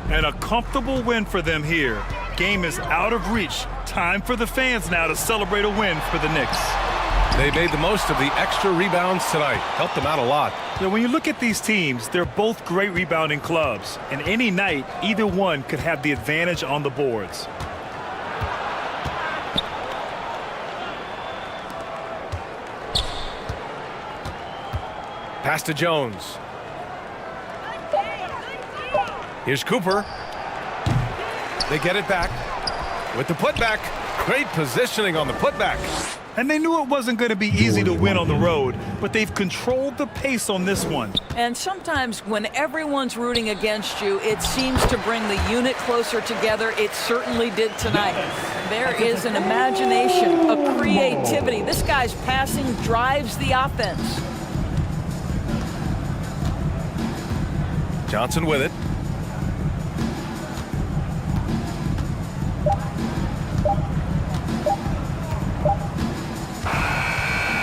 Speaker 12: And a comfortable win for them here. Game is out of reach. Time for the fans now to celebrate a win for the Knicks.
Speaker 11: They made the most of the extra rebounds tonight. Helped them out a lot.
Speaker 12: Now, when you look at these teams, they're both great rebounding clubs. And any night, either one could have the advantage on the boards.
Speaker 11: Pass to Jones. Here's Cooper. They get it back with the putback. Great positioning on the putback.
Speaker 12: And they knew it wasn't going to be easy to win on the road, but they've controlled the pace on this one.
Speaker 13: And sometimes when everyone's rooting against you, it seems to bring the unit closer together. It certainly did tonight. There is an imagination, a creativity. This guy's passing drives the offense.
Speaker 11: Johnson with it.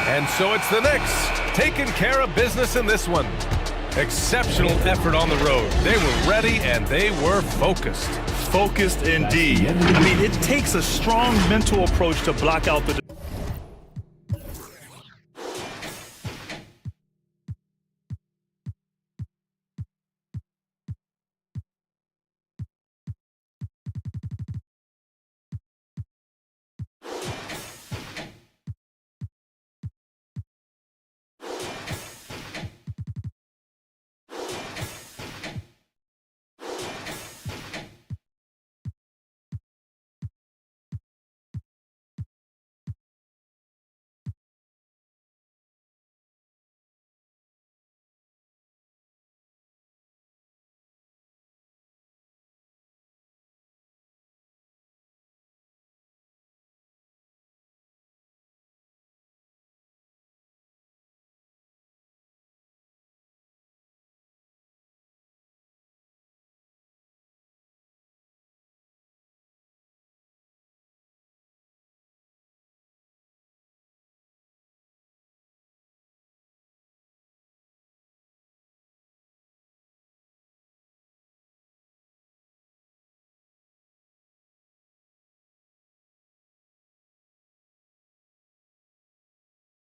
Speaker 11: And so it's the Knicks taking care of business in this one. Exceptional effort on the road. They were ready and they were focused.
Speaker 12: Focused indeed. I mean, it takes a strong mental approach to block out the